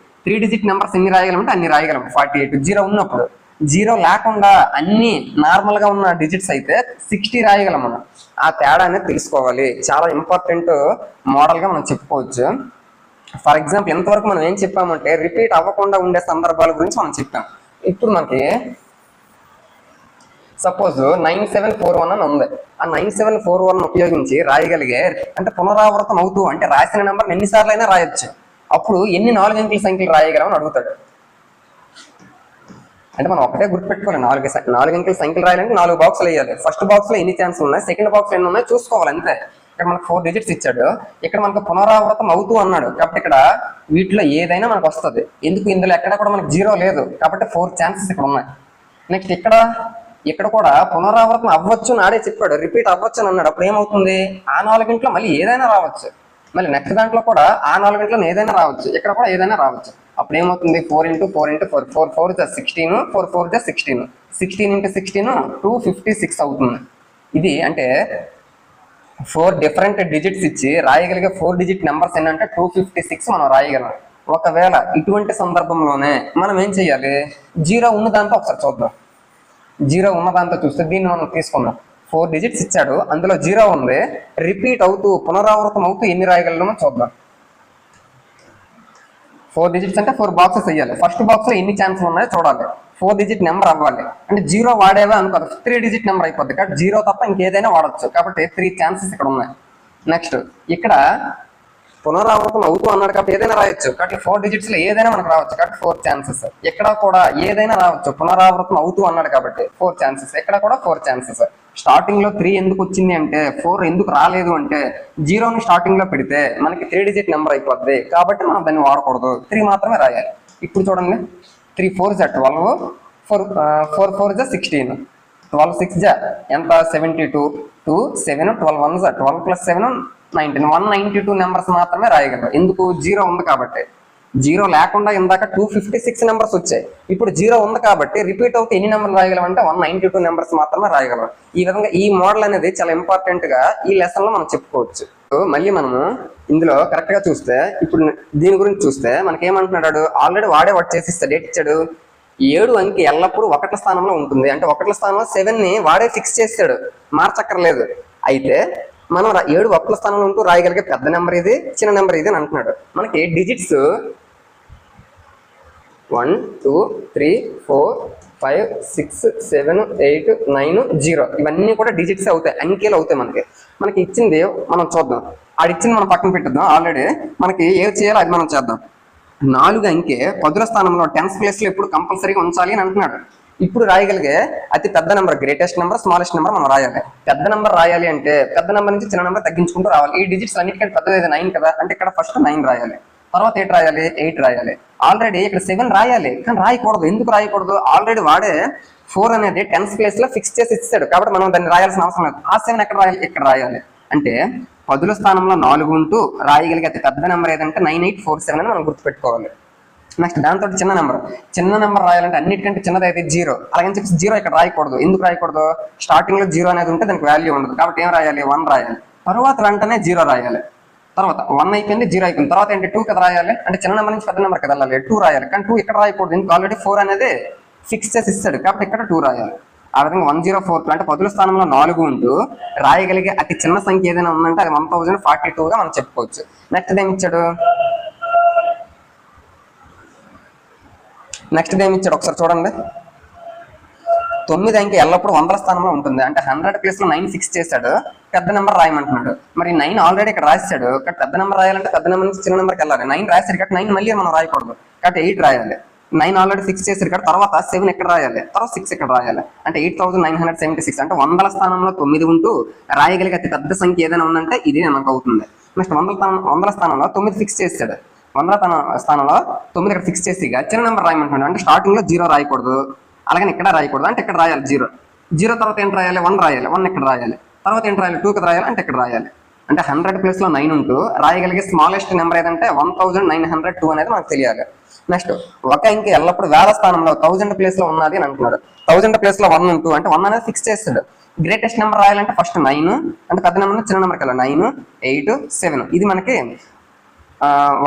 A: 3 డిజిట్ నెంబర్స్ ఎన్ని రాయగలమంటే అన్ని రాయగలం. 48. జీరో ఉన్నప్పుడు. జీరో లేకుండా అన్ని నార్మల్ గా ఉన్న డిజిట్స్ అయితే 60 రాయగలం మనం. ఆ తేడా అనేది తెలుసుకోవాలి. చాలా ఇంపార్టెంట్ మోడల్ గా మనం చెప్పుకోవచ్చు. ఫర్ ఎగ్జాంపుల్ ఎంతవరకు మనం ఏం చెప్పామంటే రిపీట్ అవ్వకుండా ఉండే సందర్భాల గురించి మనం చెప్పాం. ఇప్పుడు మనకి సపోజ్ 9741 అని ఉంది. ఆ 9741 ఉపయోగించి రాయగలిగే, అంటే పునరావృతం అవుతూ, అంటే రాసిన నెంబర్ ఎన్నిసార్లు అయినా రాయొచ్చు. అప్పుడు ఎన్ని 4 అంకెల సంఖ్యలు రాయగలమని అడుగుతాడు. అంటే మనం ఒకటే గుర్తుపెట్టుకోవాలి, 4 అంకెల సంఖ్యలు రాయాలంటే 4 బాక్సులు వేయాలి. ఫస్ట్ బాక్స్ లో ఎన్ని ఛాన్సులు ఉన్నాయి, సెకండ్ బాక్స్ ఎన్ని ఉన్నాయో చూసుకోవాలి అంతే. ఇక్కడ మనకు 4 డిజిట్స్ ఇచ్చాడు, ఇక్కడ మనకు పునరావృతం అవుతూ అన్నాడు. కాబట్టి ఇక్కడ వీటిలో ఏదైనా మనకు వస్తుంది. ఎందుకు? ఇందులో ఎక్కడ కూడా మనకు జీరో లేదు కాబట్టి 4 ఛాన్సెస్ ఇక్కడ ఉన్నాయి. నెక్స్ట్ ఇక్కడ కూడా పునరావృతం అవ్వచ్చు అని ఆడే చెప్పాడు, రిపీట్ అవ్వచ్చు అని అన్నాడు. అప్పుడు ఏమవుతుంది? ఆ 4 ఇంట్లో మళ్ళీ ఏదైనా రావచ్చు. మళ్ళీ నెక్స్ట్ దాంట్లో కూడా ఆ 4 ఇంట్లో ఏదైనా రావచ్చు, ఇక్కడ కూడా ఏదైనా రావచ్చు. అప్పుడు ఏమవుతుంది? 4 × 4 × 4 4 4 16, 4 4 16, 16 × 16 256 అవుతుంది. ఇది అంటే 4 డిఫరెంట్ డిజిట్స్ ఇచ్చి రాయగలిగే 4 డిజిట్ నెంబర్స్ ఏంటంటే 256 మనం రాయగలం. ఒకవేళ ఇటువంటి సందర్భంలోనే మనం ఏం చేయాలి? జీరో ఉన్న దాంతో ఒకసారి చూద్దాం. జీరో ఉన్న దాంతో చూస్తే దీన్ని మనం తీసుకుందాం. 4 డిజిట్స్ ఇచ్చాడు, అందులో జీరో ఉంది. రిపీట్ అవుతూ పునరావృతం అవుతూ ఎన్ని రాయగలమో చూద్దాం. 4 డిజిట్స్ అంటే 4 బాక్సెస్ వేయాలి. ఫస్ట్ బాక్స్ లో ఎన్ని ఛాన్సులు ఉన్నాయో చూడాలి. 4 డిజిట్ నెంబర్ అవ్వాలి. అంటే జీరో వాడేవా అనుకోదు, 3 డిజిట్ నెంబర్ అయిపోద్ది. కాబట్టి జీరో తప్ప ఇంకేదైనా వాడచ్చు. కాబట్టి 3 ఛాన్సెస్ ఇక్కడ ఉన్నాయి. నెక్స్ట్ ఇక్కడ పునరావృతం అవుతూ అన్నాడు కాబట్టి ఏదైనా రాయొచ్చు. కాబట్టి 4 డిజిట్స్ లో ఏదైనా మనకు రావచ్చు. కాబట్టి 4 ఛాన్సెస్. ఇక్కడ కూడా ఏదైనా రావచ్చు, పునరావృతం అవుతూ అన్నాడు కాబట్టి 4 ఛాన్సెస్. ఇక్కడ కూడా 4 ఛాన్సెస్. స్టార్టింగ్ లో 3 ఎందుకు వచ్చింది అంటే, 4 ఎందుకు రాలేదు అంటే, జీరోని స్టార్టింగ్ లో పెడితే మనకి 3 డిజిట్ నెంబర్ అయిపోద్ది. కాబట్టి మనం దాన్ని వాడకూడదు, 3 మాత్రమే రాయాలి. ఇప్పుడు చూడండి, 3 4s 12, 4 4s 16, 12 6s ఎంత 72, 2 7 12 1s 12 + 7 19, 192 నెంబర్స్ మాత్రమే రాయగలరు. ఎందుకు? జీరో ఉంది కాబట్టి. జీరో లేకుండా ఇందాక 256 నెంబర్స్ వచ్చాయి. ఇప్పుడు జీరో ఉంది కాబట్టి రిపీట్ అవుతే ఎన్ని నెంబర్లు రాయగలం అంటే 192 నెంబర్స్ మాత్రమే రాయగలం. ఈ విధంగా ఈ మోడల్ అనేది చాలా ఇంపార్టెంట్ గా ఈ లెసన్ లో మనం చెప్పుకోవచ్చు. మళ్ళీ మనము ఇందులో కరెక్ట్ గా చూస్తే, ఇప్పుడు దీని గురించి చూస్తే మనకి ఏమంటున్నాడు? ఆల్రెడీ వాడే వాడు చేసిస్తాడు. డేట్ ఇచ్చాడు 7 అంకె ఎల్లప్పుడూ 1ల స్థానంలో ఉంటుంది. అంటే 1ల స్థానంలో 7ని వాడే ఫిక్స్ చేస్తాడు, మార్చక్కర్లేదు. అయితే మనం 7 1ల స్థానంలో ఉంటూ రాయగలిగే పెద్ద నెంబర్ ఇది, చిన్న నెంబర్ ఇది అని అంటున్నాడు. మనకి డిజిట్స్ 1 2 3 4 5 6 7 8 9 0 ఇవన్నీ కూడా డిజిట్స్ అవుతాయి, అంకెలు అవుతాయి. మనకి ఇచ్చింది మనం చూద్దాం. ఆడిచ్చింది మనం పక్కన పెట్టిద్దాం. ఆల్రెడీ మనకి ఏది చేయాలో అది మనం చేద్దాం. 4 అంకె పదుల స్థానంలో 10th ప్లేస్ లో ఎప్పుడు కంపల్సరీగా ఉంచాలి అని అంటున్నాడు. ఇప్పుడు రాయగలిగే అతి పెద్ద number, greatest number, smallest number మనం రాయాలి. పెద్ద నెంబర్ రాయాలి అంటే పెద్ద నెంబర్ నుంచి చిన్న నెంబర్ తగ్గించుకుంటూ రావాలి. ఈ డిజిట్స్ అన్నిటికంటే పెద్దది 9 కదా, అంటే ఇక్కడ ఫస్ట్ 9 రాయాలి, తర్వాత 8 రాయాలి, 8 రాయాలి. ఆల్రెడీ ఇక్కడ 7 రాయాలి, కానీ రాయకూడదు. ఎందుకు రాయకూడదు? ఆల్రెడీ వాడే 4 అనేది 10th ప్లేస్ లో ఫిక్స్ చేసి ఇచ్చాడు, కాబట్టి మనం దాన్ని రాయాల్సిన అవసరం లేదు. ఆ 7 ఎక్కడ రాయాలి? ఇక్కడ రాయాలి. అంటే పదుల స్థానంలో 4 ఉంటూ రాయగలిగే అతి పెద్ద నెంబర్ ఏదంటే 9847 అని మనం గుర్తుపెట్టుకోవాలి. నెక్స్ట్ దాంతో చిన్న నెంబర్ రాయాలంటే అన్నిటికంటే చిన్నది అయితే 0. అలాగని చెప్పి 0 ఇక్కడ రాయకూడదు. ఎందుకు రాయకూడదు? స్టార్టింగ్ లో 0 అనేది ఉంటే దానికి వాల్యూ ఉండదు, కాబట్టి ఏం రాయాలి? 1 రాయాలి. తర్వాత వెంటనే 0 రాయాలి. తర్వాత 1 అయిపోయింది, 0 అయిపోయింది. తర్వాత ఏంటి? 2 కదా రాయాలి. అంటే చిన్న నెంబర్ నుంచి పెద్ద నెంబర్ కదా వెళ్ళాలి. 2 రాయాలి, కానీ 2 ఇక్కడ రాయకూడదు. ఎందుకు? ఆల్రెడీ 4 అనేది ఫిక్స్ చేసి ఇస్తాడు, కాబట్టి ఇక్కడ 2 రాయాలి. ఆ విధంగా 104 అంటే పదుల స్థానంలో 4 ఉంటూ రాయగలిగే అతి చిన్న సంఖ్య ఏదైనా ఉందంటే అది 1042గా మనం చెప్పుకోవచ్చు. నెక్స్ట్ ఏమి ఇచ్చాడు? ఒకసారి చూడండి. 9 అంకె ఎల్లప్పుడు 100ల స్థానంలో ఉంటుంది. అంటే 100 ప్లేస్ లో 9 ఫిక్స్ చేశాడు, పెద్ద నెంబర్ రాయమంటున్నాడు. మరి 9 ఆల్రెడీ ఇక్కడ రాశాడు, ఇక్కడ పెద్ద నెంబర్ రాయాలంటే పెద్ద నెంబర్ నుంచి చిన్న నెంబర్కి వెళ్ళాలి. 9 రాశాడు కాబట్టి 9 మళ్ళీ మనం రాయకూడదు, కాబట్టి 8 రాయాలి. 9 ఆల్రెడీ ఫిక్స్ చేశారు కాబట్టి తర్వాత 7 ఎక్కడ రాయాలి, తర్వాత 6 ఎక్కడ రాయాలి. అంటే 8976. అంటే 100ల స్థానంలో 9 ఉంటూ రాయగలిగే అతి పెద్ద సంఖ్య ఏదైనా ఉందంటే ఇది మనకు అవుతుంది. నెక్స్ట్ 100ల స్థానంలో 9 ఫిక్స్ చేశాడు. 100ల స్థానంలో 9 ఇక్కడ ఫిక్స్ చేసి చిన్న నెంబర్ రాయమంటున్నాడు. అంటే స్టార్టింగ్ లో 0 రాయకూడదు, అలాగే ఇక్కడ రాయకూడదు. అంటే ఇక్కడ రాయాలి 0 తర్వాత ఏంటి రాయాలి? 1 రాయాలి. 1 ఎక్కడ రాయాలి? తర్వాత ఏంటి రాయాలి? 2 కదా రాయాలి, అంటే ఇక్కడ రాయాలి. అంటే 100 ప్లేస్ లో 9 ఉంటూ రాయగలిగే స్మాలెస్ట్ నెంబర్ ఏదంటే 1902 అనేది మనకు తెలియాలి. నెక్స్ట్ ఒక అంకె ఎల్లప్పుడు వేల స్థానంలో 1000 ప్లేస్ లో ఉన్నది అని అంటున్నాడు. 1000 ప్లేస్ లో 1 ఉంటూ అంటే 1 అనేది ఫిక్స్ చేస్తాడు. గ్రేటెస్ట్ నెంబర్ రాయాలంటే ఫస్ట్ 9, అంటే పెద్ద నెంబర్ చిన్న నెంబర్కి వెళ్ళాలి. 9, 8, 7 ఇది మనకి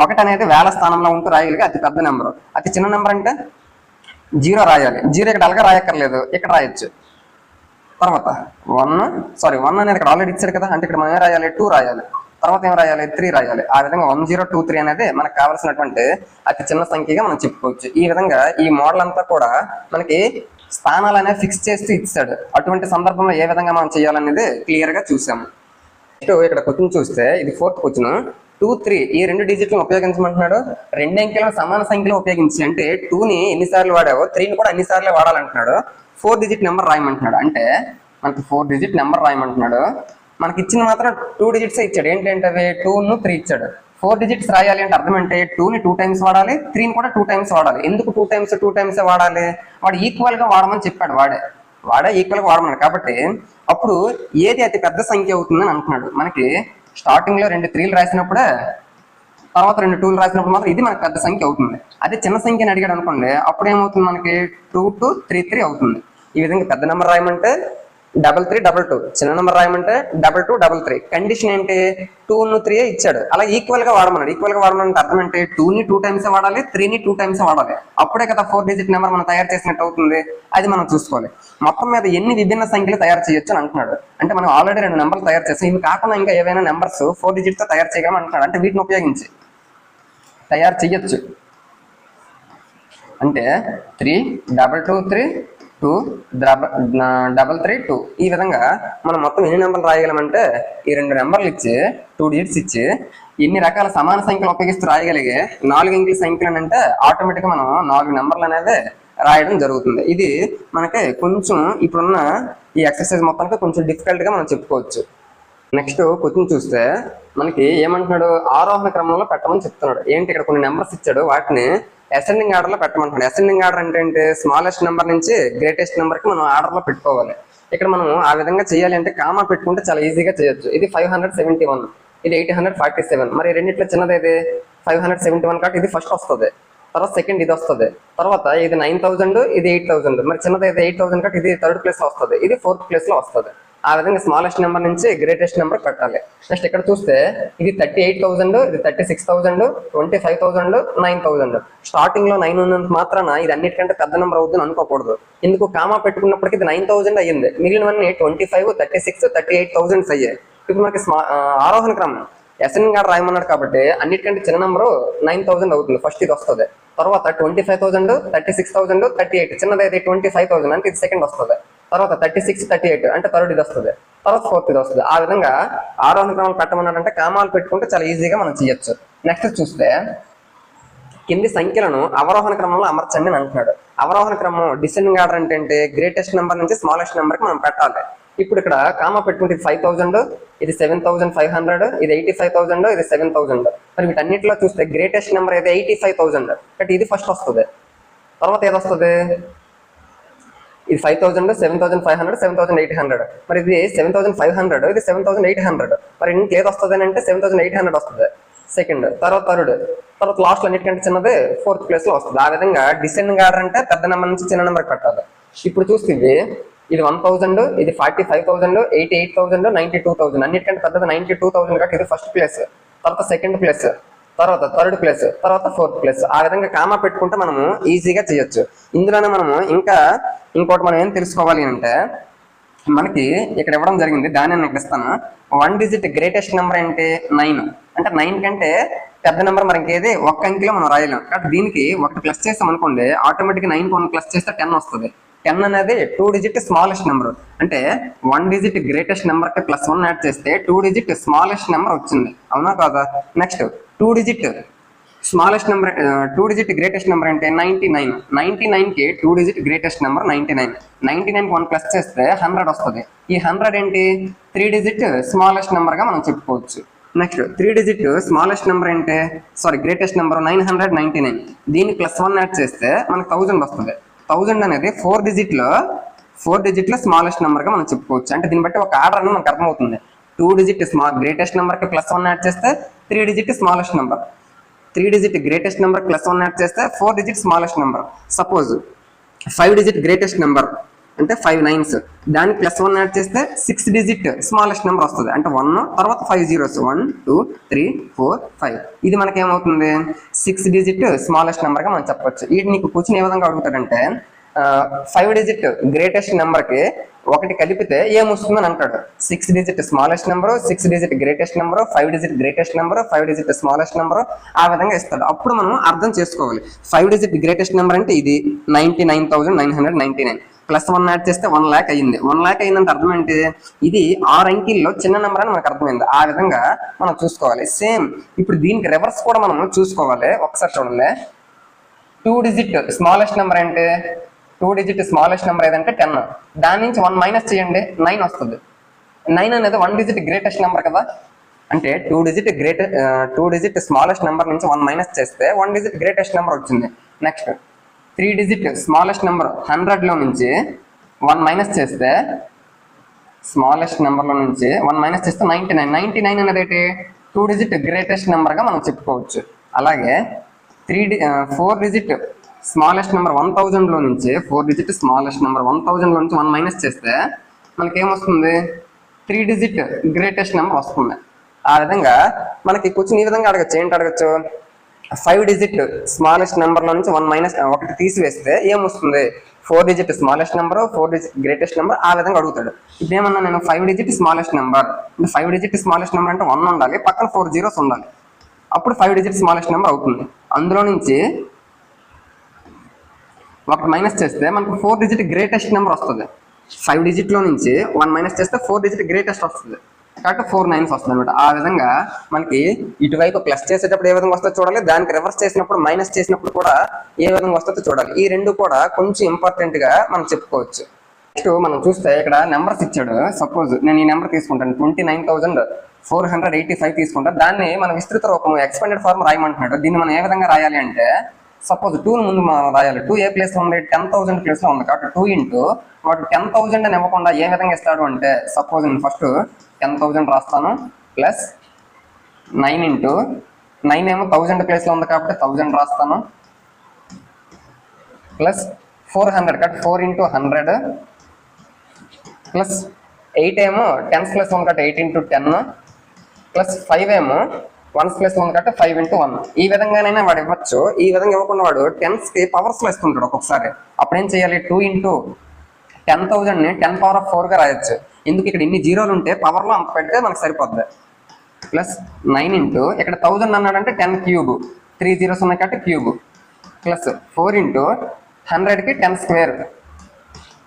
A: 1 అనేది వేల స్థానంలో ఉంటూ రాయగలిగే అతి పెద్ద నెంబర్. అతి చిన్న నెంబర్ అంటే 0 రాయాలి. 0 ఇక్కడ అలాగా రాయక్కర్లేదు, ఇక్కడ రాయొచ్చు. తర్వాత 1 అనేది ఇక్కడ ఆల్రెడీ ఇచ్చాడు కదా, అంటే ఇక్కడ మనం ఏం రాయాలి? 2 రాయాలి. తర్వాత ఏం రాయాలి? 3 రాయాలి. ఆ విధంగా 1023 అనేది మనకు కావాల్సినటువంటి అతి చిన్న సంఖ్యగా మనం చెప్పుకోవచ్చు. ఈ విధంగా ఈ మోడల్ అంతా కూడా మనకి స్థానాలు అనేవి ఫిక్స్ చేస్తూ ఇచ్చాడు. అటువంటి సందర్భంలో ఏ విధంగా మనం చేయాలనేది క్లియర్ గా చూసాము. ఇక్కడ క్వశ్చన్ చూస్తే ఇది 4th క్వశ్చన్. 2, 3 ఈ 2 డిజిట్లను ఉపయోగించమంటున్నాడు. 2 అంకెలను సమాన సంఖ్యలో ఉపయోగించి, అంటే 2ని ఎన్నిసార్లు వాడావో 3ని కూడా అన్నిసార్లు వాడాలంటున్నాడు. 4 డిజిట్ నెంబర్ రాయమంటున్నాడు. అంటే మనకి 4 డిజిట్ నెంబర్ రాయమంటున్నాడు. మనకి ఇచ్చిన మాత్రం 2 డిజిట్స్ ఇచ్చాడు. ఏంటంటే అవి 2, 3 ఇచ్చాడు. 4 డిజిట్స్ రాయాలి అంటే అర్థం అంటే 2ని 2 టైమ్స్ వాడాలి, 3ని కూడా 2 టైమ్స్ వాడాలి. ఎందుకు 2 టైమ్స్ వాడాలి? వాడు ఈక్వల్ గా వాడమని చెప్పాడు. వాడే ఈక్వల్ గా వాడమన్నాడు. కాబట్టి అప్పుడు ఏది అతి పెద్ద సంఖ్య అవుతుందని అంటున్నాడు. మనకి స్టార్టింగ్ లో 2 3లు రాసినప్పుడే, తర్వాత 2 2లు రాసినప్పుడు మాత్రం ఇది మనకు పెద్ద సంఖ్య అవుతుంది. అదే చిన్న సంఖ్యని అడిగాడు అనుకోండి, అప్పుడు ఏమవుతుంది? మనకి 2 2 3 3 అవుతుంది. ఈ విధంగా పెద్ద నెంబర్ రాయమంటే 3322, చిన్న నెంబర్ రాయమంటే 2233. కండిషన్ ఏంటి? 2ను 3 ఇచ్చాడు, అలా ఈక్వల్ గా వాడమన్నాడు. ఈక్వల్ గా వాడమని అర్థం అంటే 2ని 2 టైమ్స్ వాడాలి, 3ని 2 టైమ్స్ వాడాలి. అప్పుడే కదా 4 డిజిట్ నెంబర్ మనం తయారు చేసినట్టు అవుతుంది. అది మనం చూసుకోవాలి. మొత్తం మీద ఎన్ని విభిన్న సంఖ్యలు తయారు చేయొచ్చు అని అంటున్నాడు. అంటే మనం ఆల్రెడీ 2 నెంబర్లు తయారు చేస్తాం. ఇవి కాకుండా ఇంకా ఏవైనా నెంబర్స్ 4 డిజిట్ తో తయారు చేయగలం అంటున్నాడు. అంటే వీటిని ఉపయోగించి తయారు చేయొచ్చు. అంటే 3 223 2 332 ఈ విధంగా మనం మొత్తం ఎన్ని నెంబర్లు రాయగలమంటే ఈ 2 నెంబర్లు ఇచ్చి 2 డిజిట్స్ ఇచ్చి ఎన్ని రకాల సమాన సంఖ్యలు ఉపయోగిస్తూ రాయగలిగే 4 అంకెల సంఖ్యలు అంటే ఆటోమేటిక్గా మనం 4 నెంబర్లు అనేది రాయడం జరుగుతుంది. ఇది మనకి కొంచెం ఇప్పుడున్న ఈ ఎక్సర్సైజ్ మొత్తానికి కొంచెం డిఫికల్ట్ గా మనం చెప్పుకోవచ్చు. నెక్స్ట్ క్వశ్చన్ చూస్తే మనకి ఏమంటున్నాడు? ఆరోహణ క్రమంలో పెట్టమని చెప్తున్నాడు. ఏంటి? ఇక్కడ కొన్ని నెంబర్స్ ఇచ్చాడు, వాటిని అసెండింగ్ ఆర్డర్ లో పెట్టమంటున్నాడు. అసెండింగ్ ఆర్డర్ అంటే ఏంటి? స్మాలెస్ట్ నెంబర్ నుంచి గ్రేటెస్ట్ నెంబర్ కి మనం ఆర్డర్ లో పెట్టుకోవాలి. ఇక్కడ మనం ఆ విధంగా చేయాలి అంటే కామా పెట్టుకుంటే చాలా ఈజీగా చేయొచ్చు. ఇది 571, ఇది 847. మరి రెండిట్లో చిన్నది ఇది 571 కాబట్టి ఇది ఫస్ట్ వస్తుంది, తర్వాత సెకండ్ ఇది వస్తుంది, తర్వాత ఇది 9000, ఇది 8000. మరి చిన్నది ఇది 8000 కాబట్టి ఇది 3rd ప్లేస్ లో వస్తుంది, ఇది 4th ప్లేస్ లో వస్తుంది. ఆ విధంగా స్మాలెస్ట్ నెంబర్ నుంచి గ్రేటెస్ట్ నెంబర్ పెట్టాలి. నెక్స్ట్ ఇక్కడ చూస్తే ఇది 38,000, ఇది 36,000, 25,000, 9,000. స్టార్టింగ్ లో 9 ఉన్నంత మాత్రాన ఇది అన్నిటికంటే పెద్ద నెంబర్ అవుతుంది అనుకోకూడదు. ఎందుకు? కామా పెట్టుకున్నప్పటికీ ఇది 9,000 అయ్యింది, మిగిలినవన్నీ 25, 36, 38,000 అయ్యాయి. ఇప్పుడు మనకి ఆరోహణ క్రమం అసెండింగ్ ఆర్డర్ రాయమన్నాడు కాబట్టి అన్నిటికంటే చిన్న నెంబర్ 9,000 అవుతుంది, ఫస్ట్ ఇది వస్తుంది. తర్వాత 25,000, 36,000, 38, చిన్నది అయితే 25,000 అంటే ఇది సెకండ్ వస్తుంది. తర్వాత 36, 38 అంటే 3rd ఇది వస్తుంది, తర్వాత 4th ఇది వస్తుంది. ఆ విధంగా ఆరోహణ క్రమాలు పెట్టమన్నాడంటే కామాలు పెట్టుకుంటే చాలా ఈజీగా మనం చేయొచ్చు. నెక్స్ట్ చూస్తే కింది సంఖ్యలను అవరోహణ క్రమంలో అమర్చండి అని అంటున్నాడు. అవరోహణ క్రమం డిసెండింగ్ ఆర్డర్ అంటే గ్రేటెస్ట్ నెంబర్ నుంచి స్మాలెస్ట్ నెంబర్ కి మనం పెట్టాలి. ఇప్పుడు ఇక్కడ కామా పెట్టుకుంటే 5000, ఇది 7500, ఇది 85000, ఇది 7000. మరి వీటన్నిటిలో చూస్తే గ్రేటెస్ట్ నెంబర్ అయితే 85000, బట్ ఇది ఫస్ట్ వస్తుంది. తర్వాత ఏది వస్తుంది? ఇది 5000, 7500, 7800. మరి ఇది 7500, ఇది 7800. మరి ఇంట్లో ఏది వస్తుంది అని అంటే 7800 వస్తుంది సెకండ్, తర్వాత థర్డ్, తర్వాత లాస్ట్ అన్నిటికంటే చిన్నది ఫోర్త్ ప్లేస్ లో వస్తుంది. ఆ విధంగా డిసెండింగ్ ఆర్డర్ అంటే పెద్ద నెంబర్ నుంచి చిన్న నెంబర్ పెట్టాలి. ఇప్పుడు చూస్తే ఇది 1000, ఇది 45000, 88000, 92000. అన్నిటికంటే పెద్దది 92000 కాబట్టి ఇది ఫస్ట్ ప్లేస్, తర్వాత సెకండ్ ప్లేస్, తర్వాత థర్డ్ ప్లేస్, తర్వాత ఫోర్త్ ప్లేస్. ఆ విధంగా కామా పెట్టుకుంటే మనము ఈజీగా చేయొచ్చు. ఇందులోనే మనము ఇంకోటి మనం ఏం తెలుసుకోవాలి అంటే మనకి ఇక్కడ ఇవ్వడం జరిగింది, దాన్ని నేను ఇక్కడ ఇస్తాను. 1 డిజిట్ గ్రేటెస్ట్ నెంబర్ అంటే 9. అంటే 9 కంటే పెద్ద నెంబర్ మరి ఇంకేది ఒక్క అంకెలో మనం రాయలేం. కాబట్టి దీనికి ఒకటి ప్లస్ చేస్తాం అనుకోండి, ఆటోమేటిక్గా 9 1 ప్లస్ చేస్తే 10 వస్తుంది. 10 అనేది 2 డిజిట్ స్మాలెస్ట్ నెంబర్. అంటే 1 డిజిట్ గ్రేటెస్ట్ నెంబర్ కి +1 యాడ్ చేస్తే 2 డిజిట్ స్మాలెస్ట్ నెంబర్ వచ్చింది, అవునా కాదా? Next 2 digit smallest number, 2 digit greatest number అంటే 99. 99 కి 2 డిజిట్ గ్రేటెస్ట్ నెంబర్ 99. 99 కి 1 ప్లస్ చేస్తే 100 వస్తుంది. ఈ 100 ఏంటి? 3 డిజిట్ స్మాలెస్ట్ నెంబర్ గా మనం చెప్పుకోవచ్చు. నెక్స్ట్ 3 డిజిట్ స్మాలెస్ట్ నెంబర్ అంటే గ్రేటెస్ట్ నెంబర్ 999. దీన్ని +1 యాడ్ చేస్తే మనకు 1000 వస్తుంది. 1000 అనేది 4 డిజిట్ లో స్మాలెస్ట్ నెంబర్ గా మనం చెప్పుకోవచ్చు. అంటే దీన్ని బట్టి ఒక ఆర్డర్ అని మనకు అర్థమవుతుంది. 2 డిజిట్ గ్రేటెస్ట్ నెంబర్ కి +1 యాడ్ చేస్తే 3 digit smallest number, 3 digit greatest number +1 add చేస్తే 4 digit smallest number. Suppose 5 digit greatest number అంటే 5 9s, దానికి +1 యాడ్ చేస్తే 6 డిజిట్ స్మాలెస్ట్ నెంబర్ వస్తుంది. అంటే 1 తర్వాత 5 zeros, 1 2 3 4 5. ఇది మనకి ఏమవుతుంది? 6 డిజిట్ స్మాలెస్ట్ నెంబర్ గా మనం చెప్పొచ్చు. ఇది నీకు క్వశ్చన్ ఏ విధంగా అడుగుతాడంటే 5 డిజిట్ గ్రేటెస్ట్ నెంబర్ కి ఒకటి కలిపితే ఏమొస్తుందని అంటాడు. 6 digit smallest number, 6 digit greatest number, 5 digit greatest number, 5 digit smallest number, ఆ విధంగా ఇస్తాడు. అప్పుడు మనం అర్థం చేసుకోవాలి. 5 డిజిట్ గ్రేటెస్ట్ నెంబర్ అంటే ఇది 99999. +1 యాడ్ చేస్తే 1 lakh అయ్యింది. 1 lakh అయిందంటే అర్థం ఏంటి? ఇది 6 అంకెల్లో చిన్న నెంబర్ అని మనకు అర్థమైంది. ఆ విధంగా మనం చూసుకోవాలి. సేమ్ ఇప్పుడు దీనికి రివర్స్ కూడా మనం చూసుకోవాలి. ఒకసారి చూడండి. 2 డిజిట్ స్మాలెస్ట్ నెంబర్ అంటే 2 డిజిట్ స్మాలెస్ట్ నెంబర్ ఏదంటే 10. దాని నుంచి 1 మైనస్ చేయండి, 9 వస్తుంది. 9 అనేది 1 డిజిట్ గ్రేటెస్ట్ నెంబర్ కదా. అంటే 2 డిజిట్ స్మాలెస్ట్ నెంబర్ నుంచి 1 మైనస్ చేస్తే 1 డిజిట్ గ్రేటెస్ట్ నెంబర్ వచ్చింది. నెక్స్ట్ 3 డిజిట్ స్మాలెస్ట్ నెంబర్ 100 లో నుంచి 1 మైనస్ చేస్తే స్మాలెస్ట్ నెంబర్ లో నుంచి 1 మైనస్ చేస్తే 99. 99 అనేది ఏంటి? 2 డిజిట్ గ్రేటెస్ట్ నెంబర్ గా మనం చెప్పుకోవచ్చు. అలాగే 4 డిజిట్ స్మాలెస్ట్ నెంబర్ 1000 లో నుంచి 4 డిజిట్ స్మాలెస్ట్ నెంబర్ 1000 లో నుంచి 1 మైనస్ చేస్తే మనకి ఏమొస్తుంది? 3 డిజిట్ గ్రేటెస్ట్ నెంబర్ వస్తుంది. ఆ విధంగా మనకి క్వశ్చన్ ఈ విధంగా అడగచ్చు. ఏంటి అడగచ్చు? 5 డిజిట్ స్మాలెస్ట్ నెంబర్ లో నుంచి 1 మైనస్ ఒకటి తీసివేస్తే ఏమొస్తుంది? 4 digit smallest number, 4 digit greatest number, ఆ విధంగా అడుగుతాడు. ఇప్పుడు ఏమన్నా నేను 5 డిజిట్ స్మాలెస్ట్ నెంబర్ అంటే 5 డిజిట్ స్మాలెస్ట్ నెంబర్ అంటే 1 ఉండాలి, పక్కన 4 zeros ఉండాలి. అప్పుడు 5 డిజిట్ స్మాలెస్ట్ నెంబర్ అవుతుంది. అందులో నుంచి ఒకటి మైనస్ చేస్తే మనకు 4 డిజిట్ గ్రేటెస్ట్ నెంబర్ వస్తుంది. 5 డిజిట్ లో నుంచి 1 మైనస్ చేస్తే 4 డిజిట్ గ్రేటెస్ట్ వస్తుంది. కాబట్టి 4 9s వస్తుంది అనమాట. ఆ విధంగా మనకి ఇటువైపు ప్లస్ చేసేటప్పుడు ఏ విధంగా వస్తుందో చూడాలి, దానికి రివర్స్ చేసినప్పుడు మైనస్ చేసినప్పుడు కూడా ఏ విధంగా వస్తుందో చూడాలి. ఈ రెండు కూడా కొంచెం ఇంపార్టెంట్ గా మనం చెప్పుకోవచ్చు. నెక్స్ట్ మనం చూస్తే ఇక్కడ నెంబర్స్ ఇచ్చాడు. సపోజ్ నేను ఈ నెంబర్ తీసుకుంటాను, 29,485 తీసుకుంటాను. దాన్ని మనం విస్తృత రూపం ఎక్స్పాండెడ్ ఫార్మ్ రాయమంటున్నాడు. దీన్ని మనం ఏ విధంగా రాయాలి అంటే సపోజ్ 2 ముందు మనం రాయాలి. 2 ఏ ప్లేస్ లో ఉంది? 10,000 ప్లేస్ లో ఉంది. కాబట్టి 2 ఇంటూ వాడు 10,000 అని ఇవ్వకుండా ఏ విధంగా ఇస్తాడు అంటే సపోజ్ నేను ఫస్ట్ 10,000 రాస్తాను, ప్లస్ 9 ఇంటూ 9 ఏమో 1000 ప్లేస్ లో ఉంది కాబట్టి 1000 రాస్తాను, ప్లస్ 400 కాబట్టి 4 ఇంటూ 100, ప్లస్ 8 ఏమో 10s ప్లేస్ ఉంది కాబట్టి 8 ఇంటూ 10, ప్లస్ 5 ఏమో 1s ప్లేస్ ఉంది కాబట్టి 5 ఇంటూ 1. ఈ విధంగానైనా వాడు ఇవ్వచ్చు. ఈ విధంగా ఇవ్వకుండా వాడు 10s కి పవర్స్ లో ఇస్తుంటాడు ఒక్కొక్కసారి. అప్పుడు ఏం చేయాలి? 2 ఇంటూ 10,000 ని 10⁴ గా రాయొచ్చు. ఎందుకు? ఇక్కడ ఇన్ని జీరోలు ఉంటే పవర్ లో అంత పెడితే మనకు సరిపోద్ది. ప్లస్ 9 ఇంటూ ఇక్కడ 1000 అన్నాడంటే 10 క్యూబ్, 3 zeros ఉన్నాయి కాబట్టి క్యూబ్, ప్లస్ 4 ఇంటూ 100 కి 10 స్క్వేర్,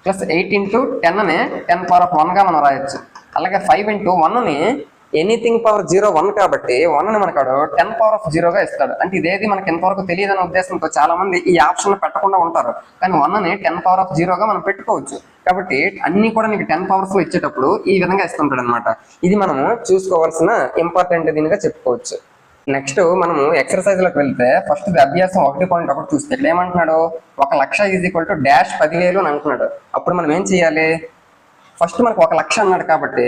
A: ప్లస్ 8 ఇంటూ 10 ని 10⁴ గా మనం రాయొచ్చు. అలాగే 5 ఇంటూ 1 ని ఎనీథింగ్ పవర్ 0 1 కాబట్టి 1 ని మనకు 10 పవర్ ఆఫ్ 0 గా ఇస్తాడు. అంటే ఇదేది మనకి ఎంతవరకు తెలియదనే ఉద్దేశంతో చాలా మంది ఈ ఆప్షన్ పెట్టకుండా ఉంటారు. కానీ 1 ని 10 పవర్ ఆఫ్ 0 గా మనం పెట్టుకోవచ్చు. కాబట్టి అన్ని కూడా నీకు 10 పవర్స్ లో ఇచ్చేటప్పుడు ఈ విధంగా ఇస్తుంటాడు అనమాట. ఇది మనము చూసుకోవాల్సిన ఇంపార్టెంట్ దీనిగా చెప్పుకోవచ్చు. నెక్స్ట్ మనము ఎక్సర్సైజ్ లోకి వెళ్తే ఫస్ట్ అభ్యాసం 1.1 చూస్తే ఇక్కడ ఏమంటున్నాడు, 1,00,000 ఈజ్ డాష్ 10,000 అని అంటున్నాడు. అప్పుడు మనం ఏం చేయాలి, ఫస్ట్ మనకు 1,00,000 అన్నాడు కాబట్టి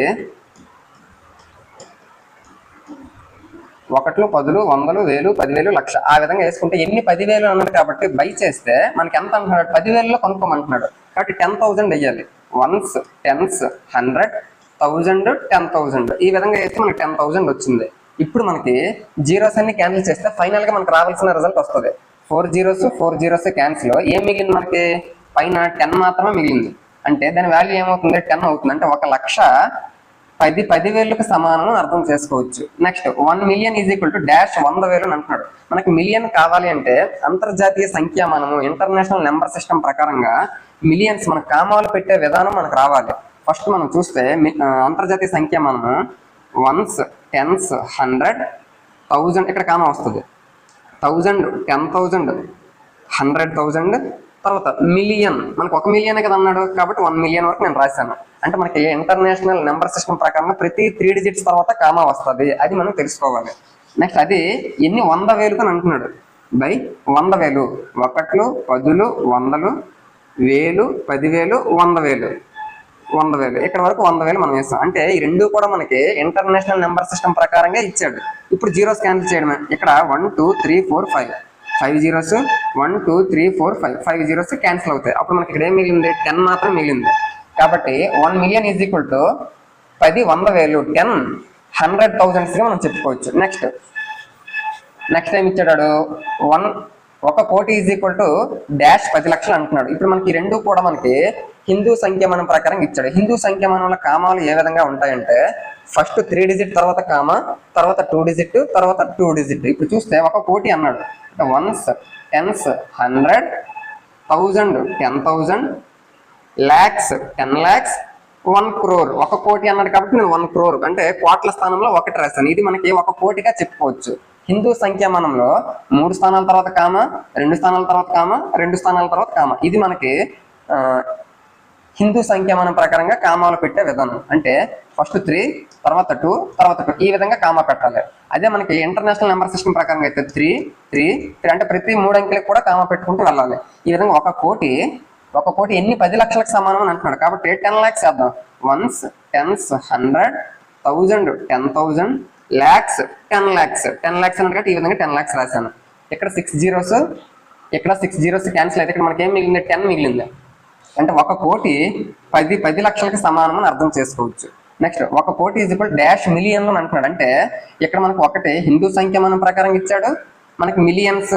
A: 1, 10, 100, 1000, 10,000, 1,00,000 ఆ విధంగా వేసుకుంటే ఎన్ని 10,000 అన్నాడు కాబట్టి బై చేస్తే మనకి ఎంత అంటున్నాడు, 10,000లో కొనుక్కోమంటున్నాడు కాబట్టి 10,000 వేయాలి. 1s, 10s, 100, 1000, 10,000 ఈ విధంగా వేస్తే మనకి 10,000 వచ్చింది. ఇప్పుడు మనకి జీరోస్ అన్ని క్యాన్సిల్ చేస్తే ఫైనల్ గా మనకు రావాల్సిన రిజల్ట్ వస్తుంది. 4 zeros క్యాన్సిల్, ఏం మిగిలింది మనకి పైన 10 మాత్రమే మిగిలింది. అంటే దాని వాల్యూ ఏమవుతుంది, 10 అవుతుంది. అంటే 1,00,000 10,000కు సమానం అర్థం చేసుకోవచ్చు. Next 1 million is equal to dash 100,000 అని అంటున్నాడు. మనకి మిలియన్ కావాలి అంటే అంతర్జాతీయ సంఖ్యామానము ఇంటర్నేషనల్ నెంబర్ సిస్టమ్ ప్రకారంగా మిలియన్స్ మన కామాలు పెట్టే విధానం మనకు రావాలి. ఫస్ట్ మనం చూస్తే అంతర్జాతీయ సంఖ్యామానము 1s, 10s, 100, 1000 ఇక్కడ కామా వస్తుంది. 1000, 10,000, 100,000 తర్వాత మిలియన్, మనకు 1 million కదా అన్నాడు కాబట్టి 1 million వరకు నేను రాశాను. అంటే మనకి ఇంటర్నేషనల్ నెంబర్ సిస్టమ్ ప్రకారం ప్రతి 3 digits తర్వాత కామా వస్తుంది, అది మనం తెలుసుకోవాలి. నెక్స్ట్ అది ఎన్ని 100,000 అని అంటున్నాడు, బై 100,000, 1, 10, 100, 1000, 10,000, 100,000, 100,000 ఇక్కడ వరకు 100,000 మనం వేస్తాం. అంటే ఈ రెండు కూడా మనకి ఇంటర్నేషనల్ నెంబర్ సిస్టమ్ ప్రకారంగా ఇచ్చాడు. ఇప్పుడు జీరోస్ క్యాన్సిల్ చేయడమే. ఇక్కడ 1, 2, 3, 4, 5 zeros, 1, 2, 3, 4, 5 zeros క్యాన్సిల్ అవుతాయి. అప్పుడు మనకి ఇక్కడ ఏం మిగిలింది, 10 మాత్రం మిగిలింది. కాబట్టి 1 million ఈజ్ ఈక్వల్ టు 10 100,000, 10 100,000 గా మనం చెప్పుకోవచ్చు. నెక్స్ట్ ఏం ఇచ్చాడు, 1 కోటి ఈజ్ ఈక్వల్ టు డాష్ 10 లక్షలు అంటున్నాడు. ఇప్పుడు మనకి రెండు కూడా మనకి హిందూ సంఖ్యామానం ప్రకారం ఇచ్చాడు. హిందూ సంఖ్యామానంలో కామాలు ఏ విధంగా ఉంటాయంటే ఫస్ట్ 3 digit తర్వాత కామా, తర్వాత 2 digit, తర్వాత 2 digit. ఇప్పుడు చూస్తే 1 కోటి అన్నాడు. 1s, 10s, 100, 1000, 10,000, lakhs, 10 lakhs, 1 crore. 1 కోటి అన్నాడు కాబట్టి నేను 1 crore అంటే కోట్ల స్థానంలో 1 రాశాను. ఇది మనకి 1 కోటిగా చెప్పుకోవచ్చు. హిందూ సంఖ్యామానంలో 3 స్థానాల తర్వాత కామా, 2 స్థానాల తర్వాత కామా, 2 స్థానాల తర్వాత కామా. ఇది మనకి హిందూ సంఖ్యామానం ప్రకారంగా కామాలు పెట్టే విధానం. అంటే ఫస్ట్ 3, తర్వాత 2, తర్వాత 2 ఈ విధంగా కామా పెట్టాలి. అదే మనకి ఇంటర్నేషనల్ నెంబర్ సిస్టమ్ ప్రకారంగా అయితే 3, 3, 3 అంటే ప్రతి 3 అంకెలకు కూడా కామా పెట్టుకుంటూ వెళ్ళాలి. ఈ విధంగా 1 కోటి ఎన్ని 10 లక్షలకు సమానం అని అంటున్నాడు కాబట్టి 10 lakhs చేద్దాం. 1s, 10s, 100, 1000, 10,000, lakhs, 10 lakhs. 10 lakhs అన్నట్టు ఈ విధంగా 10 lakhs రాశాను. ఇక్కడ 6 zeros, ఇక్కడ 6 zeros క్యాన్సిల్ అయితే ఇక్కడ మనకి ఏం మిగిలింది, 10 మిగిలింది. అంటే 1 కోటి 10 లక్షలకు సమానం అని అర్థం చేసుకోవచ్చు. నెక్స్ట్ 1 కోటి ఈజ్ ఈక్వల్ డాష్ మిలియన్ అని అంటున్నాడు. అంటే ఇక్కడ మనకు ఒకటి హిందూ సంఖ్యామానం ప్రకారం ఇచ్చాడు, మనకి మిలియన్స్,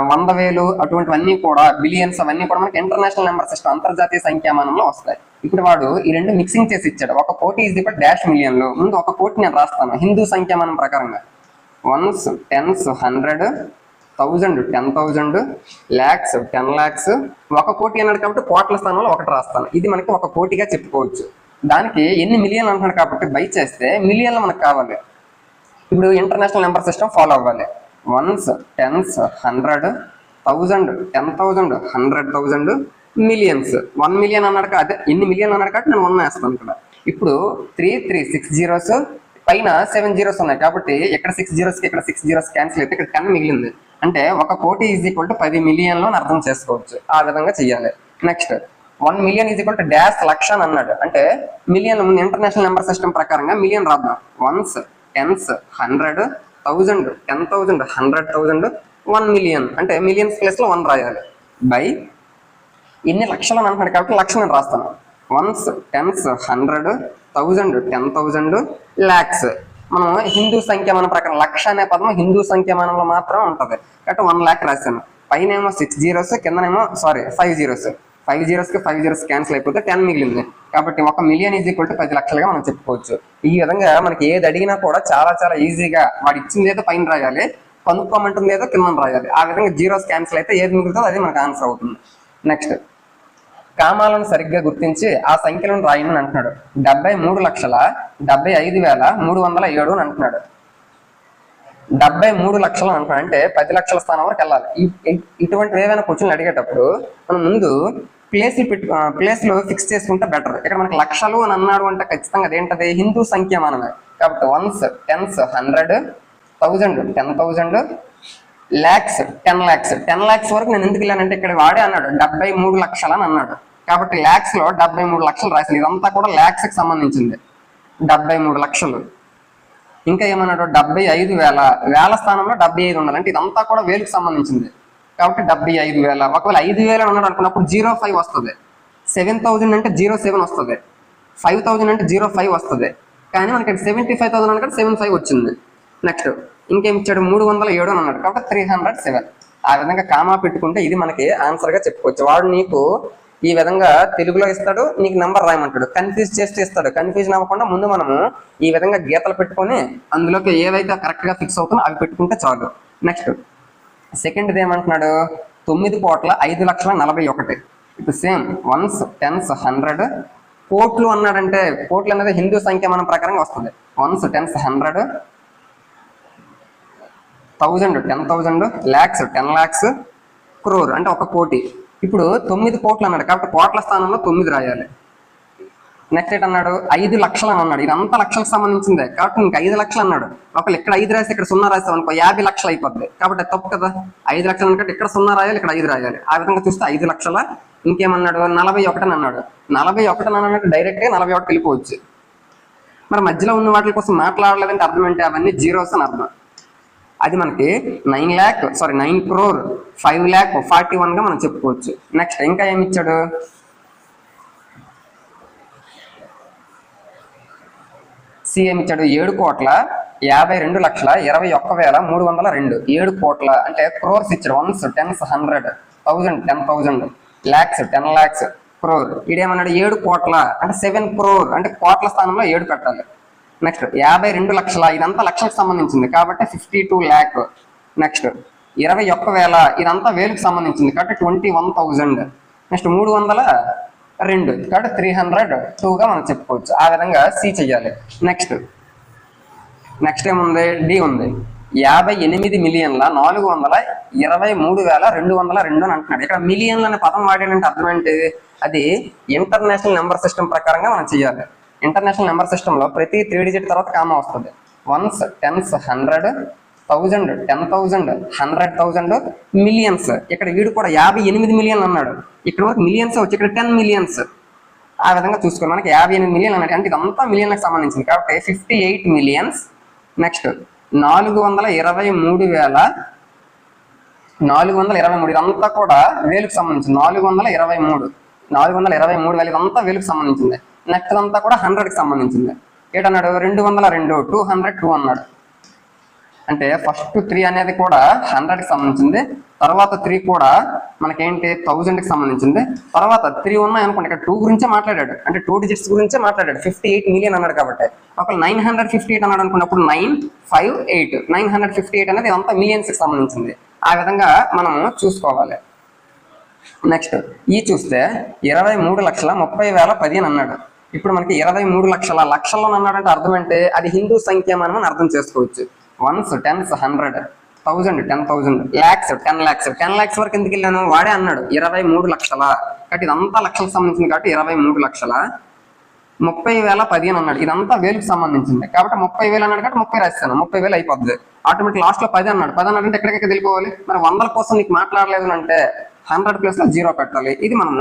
A: 100,000 అటువంటివన్నీ కూడా బిలియన్స్ అవన్నీ కూడా మనకి ఇంటర్నేషనల్ నెంబర్ సిస్టమ్ అంతర్జాతీయ సంఖ్యామానంలో వస్తాయి. ఇప్పుడు వాడు ఈ రెండు మిక్సింగ్ చేసి ఇచ్చాడు. 1 కోటి ఈజ్ ఈక్వల్ డాష్ మిలియన్ లో ముందు 1 కోటి నేను రాస్తాను హిందూ సంఖ్యామానం ప్రకారంగా. 1s, 10s, 100, 1000, 10,000, lakhs, 10 lakhs. 1 కోటి అన్నాడు కాబట్టి కోట్ల స్థానంలో 1 రాస్తాను. ఇది మనకి 1 కోటిగా చెప్పుకోవచ్చు. దానికి ఎన్ని మిలియన్ అంటున్నాడు కాబట్టి బై చేస్తే మిలియన్లు మనకు కావాలి. ఇప్పుడు ఇంటర్నేషనల్ నెంబర్ సిస్టమ్ ఫాలో అవ్వాలి. 1s, 10s, 100, 1000, 10,000, 100,000, millions. 1 million అన్నాడు అదే ఎన్ని మిలియన్ అన్నాడు కాబట్టి నేను 1 వేస్తాను ఇక్కడ. ఇప్పుడు 3, 3, 6 zeros పైన 7 zeros ఉన్నాయి కాబట్టి ఇక్కడ 6 zeros కి ఇక్కడ 6 zeros క్యాన్సిల్ అయితే ఇక్కడ 10 మిగిలింది. అంటే 1 కోటి ఈజ్ ఈక్వల్ టు 10 million అని అర్థం చేసుకోవచ్చు. ఆ విధంగా చెయ్యాలి. Next 1 million is equal to dash lakh అని అన్నాడు. అంటే మిలియన్ ముందు ఇంటర్నేషనల్ నెంబర్ సిస్టమ్ ప్రకారంగా మిలియన్ రాద్దాం. 1s, 10s, 100, 1000, 10,000, 100,000, 1 million. అంటే మిలియన్స్ ప్లేస్ లో 1 రాయాలి. బై ఎన్ని లక్షలు అని అంటున్నాడు కాబట్టి లక్ష నేను రాస్తాను. 1s, 10s, 100, 1000, 10,000, lakhs. మనం హిందూ సంఖ్యామానం ప్రకారం లక్ష అనే పదం హిందూ సంఖ్యామానంలో మాత్రం ఉంటది కాబట్టి 1 lakh రాశాను. పైన ఏమో 6 zeros, కిందనేమో 5 zeros. 5 zeros కి 5 zeros క్యాన్సిల్ అయిపోతే 10 మిగిలింది. కాబట్టి 1 million ఈజ్ ఈక్వల్ టు 10 లక్షలుగా మనం చెప్పుకోవచ్చు. ఈ విధంగా మనకి ఏది అడిగినా కూడా చాలా చాలా ఈజీగా వాడు ఇచ్చింది ఏదో పైన రాయాలి, కనుక్కోమంటుంది ఏదో కింద రాయాలి. ఆ విధంగా జీరోస్ క్యాన్సిల్ అయితే ఏది మిగులుతుందో అది మనకు ఆన్సర్ అవుతుంది. నెక్స్ట్ కామాలను సరిగ్గా గుర్తించి ఆ సంఖ్యలను రాయమని అంటున్నాడు. 73,75,307 అని అంటున్నాడు. 73 లక్షలు అంటున్నాడు అంటే 10 లక్షల స్థానం వరకు వెళ్ళాలి. ఇటువంటి ఏదైనా క్వశ్చన్లు అడిగేటప్పుడు మనం ముందు ప్లేస్లు ఫిక్స్ చేసుకుంటే బెటర్. ఇక్కడ మనకి లక్షలు అని అన్నాడు అంటే ఖచ్చితంగా అదేంటది హిందూ సంఖ్యామానమే కాబట్టి once, tens, 100, 1000, 10,000, lakhs, 10 lakhs. 10 lakhs వరకు నేను ఎందుకు వెళ్ళానంటే ఇక్కడ వాడే అన్నాడు 73 లక్షలు అని అన్నాడు కాబట్టి lakhs లో 73 లక్షలు రాశాను. ఇదంతా కూడా lakhs కి సంబంధించింది 73 లక్షలు. ఇంకా ఏమన్నాడు 75,000, వేల స్థానంలో 75 ఉండాలి అంటే ఇదంతా కూడా వేలుకి సంబంధించింది కాబట్టి 75,000. ఒకవేళ 5,000 ఉన్నాడు అనుకున్నప్పుడు 05 వస్తుంది. 7,000 అంటే 07 వస్తుంది. 5,000 అంటే 05 వస్తుంది. కానీ మనకి 75,000 అంటే 75 వచ్చింది. నెక్స్ట్ ఇంకేం ఇచ్చాడు 307 అని అన్నాడు కాబట్టి 307. ఆ విధంగా కామా పెట్టుకుంటే ఇది మనకి ఆన్సర్ గా చెప్పుకోవచ్చు. వాడు నీకు ఈ విధంగా తెలుగులో ఇస్తాడు, నీకు నెంబర్ రాయమంటాడు, కన్ఫ్యూజ్ చేస్తే ఇస్తాడు. కన్ఫ్యూజన్ అవ్వకుండా ముందు మనము ఈ విధంగా గీతలు పెట్టుకొని అందులోకి ఏవైతే కరెక్ట్ గా ఫిక్స్ అవుతుందో అవి పెట్టుకుంటే చాలు. నెక్స్ట్ సెకండ్ది ఏమంటున్నాడు 9,05,41,000. ఇప్పుడు సేమ్ వన్స్, టెన్స్, 100, కోట్లు అన్నాడంటే కోట్లు అనేది హిందూ సంఖ్యామానం ప్రకారంగా వస్తుంది. Ones, tens, 100, 1000, 10,000, lakhs, 10 lakhs, crore అంటే 1 కోటి. ఇప్పుడు 9 కోట్లు అన్నాడు కాబట్టి కోట్ల స్థానంలో 9 రాయాలి. నెక్స్ట్ ఏంటి అన్నాడు 5 లక్షలు అని అన్నాడు. ఇదంతా లక్షలకు సంబంధించిందే కాబట్టి ఇంక 5 లక్షలు అన్నాడు. ఒకళ్ళు ఇక్కడ 5 రాసి ఇక్కడ 0 రాస్తాం అనుకో 50 లక్షలు అయిపోద్ది కాబట్టి తప్పు కదా. 5 లక్షలు అంటే ఇక్కడ 0 రాయాలి, ఇక్కడ 5 రాయాలి. ఆ విధంగా చూస్తే 5 లక్షల. ఇంకేమన్నాడు 41 అని అన్నాడు. 41 అని అన్నాడు డైరెక్ట్ గా 41 వెళ్ళిపోవచ్చు. మరి మధ్యలో ఉన్న వాటి కోసం మాట్లాడలేదంటే అర్థం ఏంటి అవన్నీ జీరోస్ అని అర్థం. అది మనకి 9 crore 5,41,000 గా మనం చెప్పుకోవచ్చు. నెక్స్ట్ ఇంకా ఏమి ఇచ్చాడు ఏమి ఇచ్చాడు 7,52,21,302. 7 కోట్ల అంటే క్రోర్స్ ఇచ్చాడు. Ones, tens, 100, 1000, 10,000, lakhs, 10 lakhs, crore. ఇదేమన్నాడు 7 కోట్ల అంటే 7 crore అంటే కోట్ల స్థానంలో 7 పెట్టాలి. నెక్స్ట్ 52 లక్షల ఇదంతా లక్షలకు సంబంధించింది కాబట్టి 52 lakh. నెక్స్ట్ 21,000 ఇదంతా వేలుకి సంబంధించింది కాబట్టి 21,000. నెక్స్ట్ 302 కాబట్టి 302 గా మనం చెప్పుకోవచ్చు. ఆ విధంగా సి చెయ్యాలి. నెక్స్ట్ ఏముంది డి ఉంది 58,423,202 అని అంటున్నాడు. ఇక్కడ మిలియన్లు అనే పదం వాడాడంటే అర్థం ఏంటి అది ఇంటర్నేషనల్ నెంబర్ సిస్టమ్ ప్రకారంగా మనం చెయ్యాలి. ఇంటర్నేషనల్ నెంబర్ సిస్టమ్ లో ప్రతి 3 డిజిట్ తర్వాత కామా వస్తుంది. Ones, tens, 100, 1000, 10,000, 100,000, millions. ఇక్కడ వీడు కూడా 58 మిలియన్లు అన్నాడు. ఇక్కడ వరకు మిలియన్స్ వచ్చి ఇక్కడ 10 మిలియన్స్. ఆ విధంగా చూసుకోండి మనకి 58 మిలియన్లు అన్నాడు అంటే ఇదంతా మిలియన్లకు సంబంధించింది కాబట్టి 58 మిలియన్స్. నెక్స్ట్ 423,423 ఇదంతా కూడా వేలుకు సంబంధించింది. 423,423,000 ఇదంతా వేలుకు సంబంధించింది. నెక్స్ట్ అంతా కూడా 100కి సంబంధించింది. ఏటన్నాడు 202, 202 అన్నాడు. అంటే ఫస్ట్ 3 అనేది కూడా 100కి సంబంధించింది. తర్వాత 3 కూడా మనకేంటి 1000కి సంబంధించింది. తర్వాత 3 ఉన్నాయి అనుకోండి ఇక్కడ 2 గురించే మాట్లాడాడు అంటే 2 డిజిట్స్ గురించే మాట్లాడాడు. 58 మిలియన్ అన్నాడు కాబట్టి ఒకవేళ 958 అన్నాడు అనుకున్నప్పుడు 958 958 అనేది అంతా మిలియన్స్ కి సంబంధించింది. ఆ విధంగా మనము చూసుకోవాలి. నెక్స్ట్ ఈ చూస్తే 23,30,10 అని అన్నాడు. ఇప్పుడు మనకి 23 లక్షల్లో అన్నాడంటే అర్థం అంటే అది హిందూ సంఖ్యామానం అని అర్థం చేసుకోవచ్చు. Ones, tens, 100, 1000, 10,000, lakhs, 10 lakhs. 10 lakhs వరకు ఎందుకు వెళ్ళాను వాడే అన్నాడు 23 లక్షల కాబట్టి ఇదంతా లక్షలకు సంబంధించింది కాబట్టి 23 లక్షల. 30,010 అని అన్నాడు. ఇదంతా వేలుకు సంబంధించింది కాబట్టి 30,000 అన్నాడు కాబట్టి 30 రాస్తాను. 30,000 అయిపోద్ది. ఆటోమేటిక్ లాస్ట్ లో 10 అన్నాడు. 10 అన్నాడు అంటే ఎక్కడికి వెళ్ళిపోవాలి. మరి 100 కోసం నీకు మాట్లాడలేదు అంటే 100 ప్లేస్ లో 0 పెట్టాలి. ఇది మనం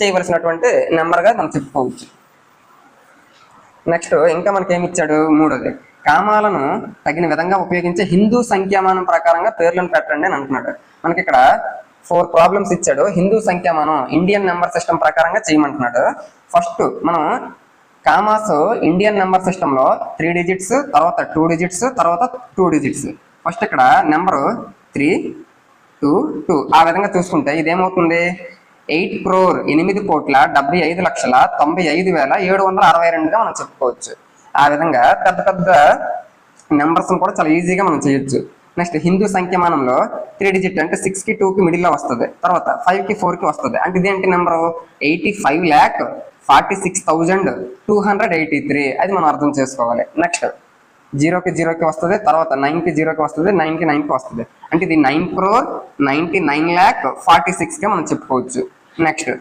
A: చేయవలసినటువంటి నెంబర్ గా మనం చెప్పుకోవచ్చు. నెక్స్ట్ ఇంకా మనకి ఏమి ఇచ్చాడు మూడోది కామాలను తగిన విధంగా ఉపయోగించే హిందూ సంఖ్యామానం ప్రకారంగా పేర్లను పెట్టండి అని అంటున్నాడు. మనకి ఇక్కడ 4 ప్రాబ్లమ్స్ ఇచ్చాడు. హిందూ సంఖ్యామానం ఇండియన్ నెంబర్ సిస్టమ్ ప్రకారంగా చేయమంటున్నాడు. ఫస్ట్ మనం కామాస్ ఇండియన్ నెంబర్ సిస్టమ్ లో 3 డిజిట్స్, తర్వాత 2 డిజిట్స్, తర్వాత 2 డిజిట్స్. ఫస్ట్ ఇక్కడ నెంబర్ 3, 2, 2 ఆ విధంగా చూసుకుంటే ఇదేమవుతుంది 8,75,95,95,762గా మనం చెప్పుకోవచ్చు. ఆ విధంగా పెద్ద పెద్ద నెంబర్స్ కూడా చాలా ఈజీగా మనం చేయొచ్చు. నెక్స్ట్ హిందూ సంఖ్యమానంలో 3 డిజిట్ అంటే 6కి 2కి మిడిల్లో వస్తుంది, తర్వాత 5కి 4కి వస్తుంది. అంటే ఇదేంటి నెంబరు 85,46,283. అది మనం అర్థం చేసుకోవాలి. నెక్స్ట్ 0కి 0కి వస్తుంది, తర్వాత 9కి 0కి వస్తుంది, 9కి 9కి వస్తుంది. అంటే ఇది 9,99,46,000గా మనం చెప్పుకోవచ్చు. నెక్స్ట్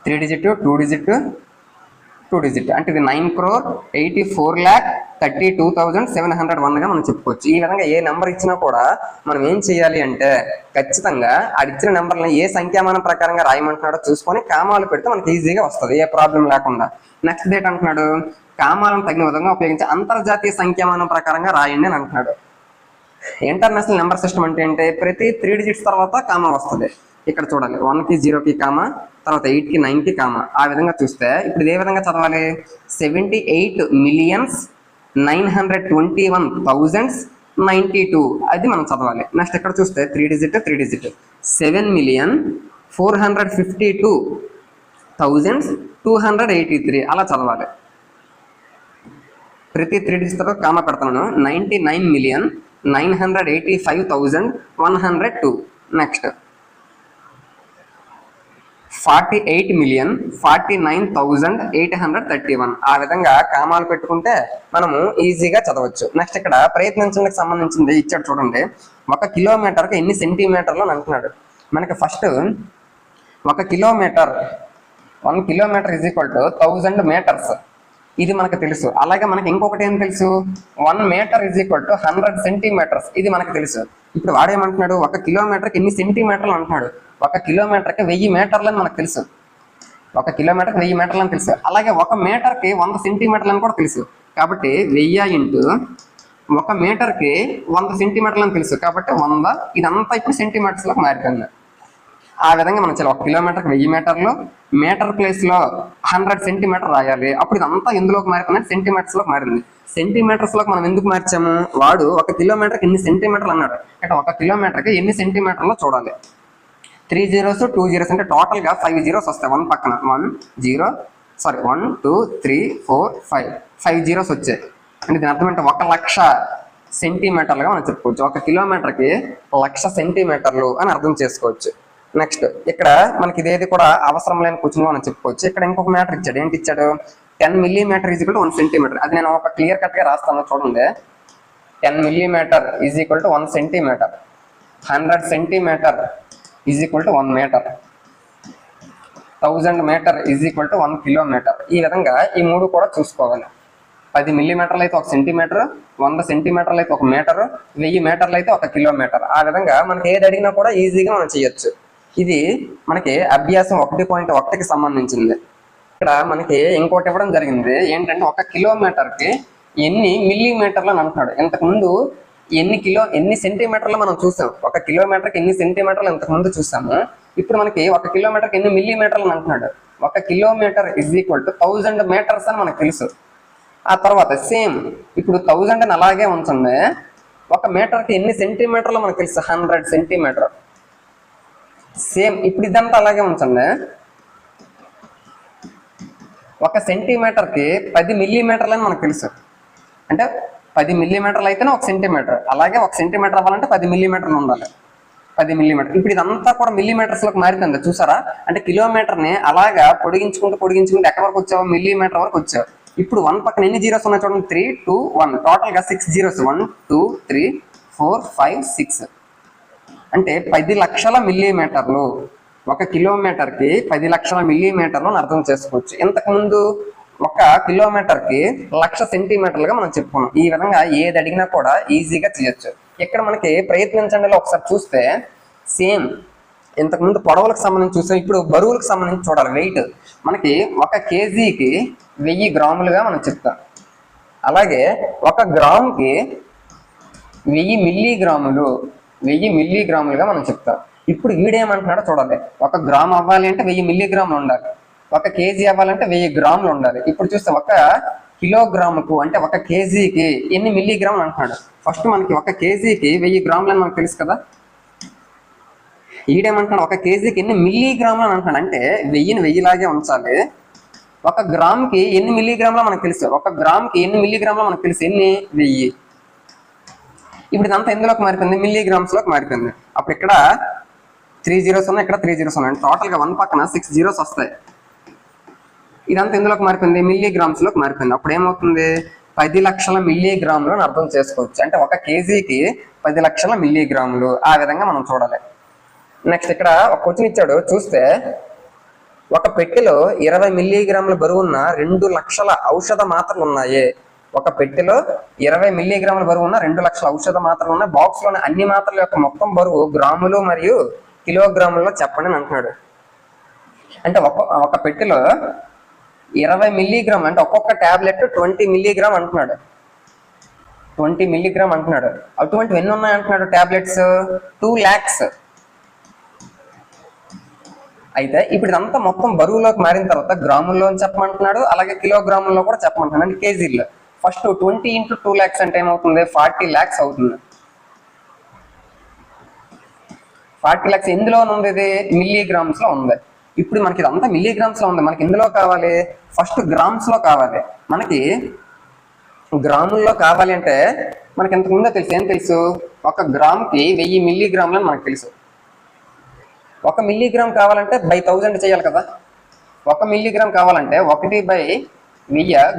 A: 3 డిజిట్ 2 డిజిట్ 2 డిజిట్ అంటే ఇది 9,84,32,701గా మనం చెప్పుకోవచ్చు. ఈ విధంగా ఏ నెంబర్ ఇచ్చినా కూడా మనం ఏం చేయాలి అంటే ఖచ్చితంగా అడిచిన నెంబర్ని ఏ సంఖ్యామానం ప్రకారంగా రాయమంటున్నాడో చూసుకొని కామాలు పెడితే మనకి ఈజీగా వస్తుంది, ఏ ప్రాబ్లం లేకుండా. నెక్స్ట్ డేట్ అంటున్నాడు కామాలను తగిన విధంగా ఉపయోగించి అంతర్జాతీయ సంఖ్యామానం ప్రకారంగా రాయండి అని అంటున్నాడు. ఇంటర్నేషనల్ నెంబర్ సిస్టమ్ అంటే ఏంటి, ప్రతి 3 డిజిట్స్ తర్వాత కామా వస్తుంది. ఇక్కడ చూడాలి 1కి 0కి కామా, తర్వాత 8కి 9కి కామా. ఆ విధంగా చూస్తే ఇప్పుడు ఏ విధంగా చదవాలి, 78,921,092 అది మనం చదవాలి. నెక్స్ట్ ఇక్కడ చూస్తే 3 డిజిట్ 7,452,283 అలా చదవాలి. ప్రతి 3 డిజిట్ తర్వాత కామా పెడతాను. 99,985,102. నెక్స్ట్ 48,49,831. ఆ విధంగా కామాలు పెట్టుకుంటే మనము ఈజీగా చదవచ్చు. నెక్స్ట్ ఇక్కడ ప్రయత్నించడానికి సంబంధించింది ఇచ్చాడు చూడండి. 1 కిలోమీటర్కి ఎన్ని సెంటీమీటర్లు అని అంటున్నాడు. మనకి first 1 kilometre 1 kilometre is equal to 1000 metres, ఇది మనకు తెలుసు. అలాగే మనకి ఇంకొకటి ఏం తెలుసు, 1 metre is equal to 100 centimetres, ఇది మనకు తెలుసు. ఇప్పుడు వాడేమంటున్నాడు 1 కిలోమీటర్కి ఎన్ని సెంటీమీటర్లు అంటున్నాడు. 1 కిలోమీటర్కి 1000 మీటర్లు అని మనకు తెలుసు. 1 కిలోమీటర్కి 1000 మీటర్లు అని తెలుసు. అలాగే 1 మీటర్కి 100 సెంటీమీటర్లు అని కూడా తెలుసు. కాబట్టి 1000 ఇంటూ 1 మీటర్కి 100 సెంటీమీటర్లు అని తెలుసు. కాబట్టి 100 ఇదంతా ఇప్పుడు సెంటీమీటర్స్లోకి మారిపోయింది. ఆ విధంగా మనం 1 కిలోమీటర్కి 1000 మీటర్లు, మీటర్ ప్లేస్లో 100 సెంటీమీటర్ రాయాలి. అప్పుడు ఇదంతా ఎందులోకి మారిపోయింది, సెంటీమీటర్స్లోకి మారింది. సెంటీమీటర్స్లోకి మనం ఎందుకు మార్చాము, వాడు 1 కిలోమీటర్కి ఎన్ని సెంటీమీటర్లు అన్నాడు. అంటే 1 కిలోమీటర్కి ఎన్ని సెంటీమీటర్లో చూడాలి. 3 zeros 2 zeros అంటే టోటల్గా 5 zeros వస్తాయి. 1 పక్కన 1 2 3 4 5 zeros వచ్చాయి. అంటే దీని అర్థం అంటే 1,00,000 సెంటీమీటర్లుగా మనం చెప్పుకోవచ్చు. 1 కిలోమీటర్కి 1,00,000 సెంటీమీటర్లు అని అర్థం చేసుకోవచ్చు. నెక్స్ట్ ఇక్కడ మనకి ఇదేది కూడా అవసరం లేని క్వశ్చన్ మనం చెప్పుకోవచ్చు. ఇక్కడ ఇంకొక మ్యాటర్ ఇచ్చాడు. ఏంటి ఇచ్చాడు, 10 millimeter is equal to 1 centimetre. అది నేను ఒక క్లియర్ కట్గా రాస్తాను చూడండి. 10 millimeter is equal to 1 centimetre, 100 centimetre is equal to 1 metre, 1000 metre is equal to 1 kilometre. ఈ విధంగా ఈ మూడు కూడా చూసుకోవాలి. 10 మిల్లీమీటర్లు అయితే 1 సెంటీమీటర్, 100 సెంటీమీటర్లు అయితే 1 మీటర్, 1000 మీటర్లు అయితే 1 కిలోమీటర్. ఆ విధంగా మనకి ఏది అడిగినా కూడా ఈజీగా మనం చేయొచ్చు. ఇది మనకి అభ్యాసం 1.1కి సంబంధించింది. ఇక్కడ మనకి ఇంకోటి ఇవ్వడం జరిగింది. ఏంటంటే 1 కిలోమీటర్కి ఎన్ని మిల్లీమీటర్లు అని అంటున్నాడు. ఇంతకుముందు ఎన్ని సెంటీమీటర్లు మనం చూసాం. 1 కిలోమీటర్కి ఎన్ని సెంటీమీటర్లు ఇంతకుముందు చూసాము. ఇప్పుడు మనకి 1 కిలోమీటర్కి ఎన్ని మిల్లీమీటర్లు అంటున్నాడు. 1 kilometre is equal to 1000 metres అని మనకు తెలుసు. ఆ తర్వాత సేమ్ ఇప్పుడు 1000 అని అలాగే ఉంటుంది. 1 మీటర్కి ఎన్ని సెంటీమీటర్లు మనకు తెలుసు, 100 సెంటీమీటర్. సేమ్ ఇప్పుడు ఇదంతా అలాగే ఉంచండి. 1 సెంటీమీటర్కి 10 మిల్లీమీటర్లు అని మనకు తెలుసు. అంటే 10 మిల్లీమీటర్లు అయితేనే 1 సెంటీమీటర్. అలాగే 1 సెంటీమీటర్ అవ్వాలంటే 10 మిల్లీమీటర్లు ఉండాలి. 10 మిల్లీమీటర్. ఇప్పుడు ఇదంతా కూడా మిల్లీమీటర్స్లోకి మారిపోయింది చూసారా. అంటే కిలోమీటర్ని అలాగా పొడిగించుకుంటూ ఎక్కడి వరకు వచ్చావు, మిల్లీమీటర్ వరకు వచ్చావు. ఇప్పుడు 1 పక్కన ఎన్ని జీరోస్ ఉన్నాయి చూడండి, 3 2 1, టోటల్గా 6 జీరోస్. 1 2 3 4 5 6 అంటే 10 లక్షల మిల్లీమీటర్లు. 1 కిలోమీటర్కి 10 లక్షల మిల్లీమీటర్లు అని అర్థం చేసుకోవచ్చు. ఇంతకుముందు 1 కిలోమీటర్కి 1,00,000 సెంటీమీటర్లుగా మనం చెప్పుకున్నాం. ఈ విధంగా ఏది అడిగినా కూడా ఈజీగా చేయొచ్చు. ఇక్కడ మనకి ప్రయత్నించండి ఒకసారి చూస్తే సేమ్ ఇంతకుముందు పొడవులకు సంబంధించి చూసాం. ఇప్పుడు బరువులకు సంబంధించి చూడాలి. వెయిట్ మనకి 1 కేజీకి 1000 గ్రాములుగా మనం చెప్తాం. అలాగే 1 గ్రాముకి 1000 మిల్లీగ్రాములు, 1000 మిల్లీగ్రాములుగా మనం చెప్తాం. ఇప్పుడు వీడేమంటున్నాడో చూడాలి. 1 గ్రామ్ అవ్వాలి అంటే 1000 మిల్లీగ్రాములు ఉండాలి. 1 కేజీ అవ్వాలంటే 1000 గ్రాములు ఉండాలి. ఇప్పుడు చూస్తే 1 కిలోగ్రాముకు అంటే 1 కేజీకి ఎన్ని మిల్లీగ్రాములు అంటున్నాడు. ఫస్ట్ మనకి 1 కేజీకి 1000 గ్రాములు అని మనకు తెలుసు కదా. ఈడేమంటున్నాడు 1 కేజీకి ఎన్ని మిల్లీగ్రాములు అని అంటున్నాడు. అంటే 1000ని 1000 లాగే ఉంచాలి. 1 గ్రామ్కి ఎన్ని మిల్లీగ్రాములో మనకు తెలుసు. 1 గ్రామ్కి ఎన్ని మిల్లీగ్రాములో మనకు తెలుసు, ఎన్ని 1000. ఇప్పుడు ఇదంతా ఎందులోకి మారిపోయింది, మిల్లీగ్రామ్స్లోకి మారిపోయింది. అప్పుడు ఇక్కడ 3 zeros ఉన్నాయి, ఇక్కడ 3 zeros ఉన్నాయి, టోటల్గా 1 పక్కన 6 zeros వస్తాయి. ఇదంతా ఎందులోకి మారిపోయింది, మిల్లీగ్రామ్స్లోకి మారిపోయింది. అప్పుడు ఏమవుతుంది, 10 లక్షల మిల్లీగ్రాములు అని అర్థం చేసుకోవచ్చు. అంటే 1 kgకి 10 లక్షల మిల్లీగ్రాములు, ఆ విధంగా మనం చూడాలి. నెక్స్ట్ ఇక్కడ ఒక క్వశ్చన్ ఇచ్చాడు చూస్తే, ఒక పెట్టెలో 20 మిల్లీగ్రాముల బరువున్న 2 లక్షల ఔషధ మాత్రలు ఉన్నాయి. ఒక పెట్టెలో 20 మిల్లీగ్రాముల బరువున్న 2 లక్షల ఔషధ మాత్రలు ఉన్నాయి. బాక్స్ లోని అన్ని మాత్రల యొక్క మొత్తం బరువు గ్రాములు మరియు కిలోగ్రాముల్లో చెప్పండి అని అంటున్నాడు. అంటే ఒక పెట్టెలో 20 మిల్లీగ్రామ్ అంటే ఒక్కొక్క టాబ్లెట్ 20 మిల్లీగ్రామ్ అంటున్నాడు. 20 మిల్లీగ్రామ్ అంటున్నాడు. అటువంటివి ఎన్ని ఉన్నాయి అంటున్నాడు టాబ్లెట్స్, 2 lakhs. అయితే ఇప్పుడు ఇదంతా మొత్తం బరువులోకి మారిన తర్వాత గ్రాముల్లో చెప్పమంటున్నాడు, అలాగే కిలోగ్రాముల్లో కూడా చెప్పమంటున్నాడు, అంటే కేజీల్లో. ఫస్ట్ 20 × 2 lakhs అంటే ఏమవుతుంది, 40 lakhs అవుతుంది. 40 lakhs ఎందులో ఉంది, ఇది మిల్లీగ్రామ్స్ లో ఉంది. ఇప్పుడు మనకి ఇదంతా మిల్లీగ్రామ్స్ లో ఉంది, మనకి ఎందులో కావాలి, ఫస్ట్ గ్రామ్స్ లో కావాలి. మనకి గ్రాముల్లో కావాలి అంటే మనకి ఇంతకు ముందే తెలుసు, ఏం తెలుసు, 1 గ్రామ్కి 1000 మిల్లీగ్రాములు అని మనకు తెలుసు. 1 మిల్లీగ్రామ్ కావాలంటే బై 1000 చేయాలి కదా. 1 మిల్లీగ్రామ్ కావాలంటే 1/1000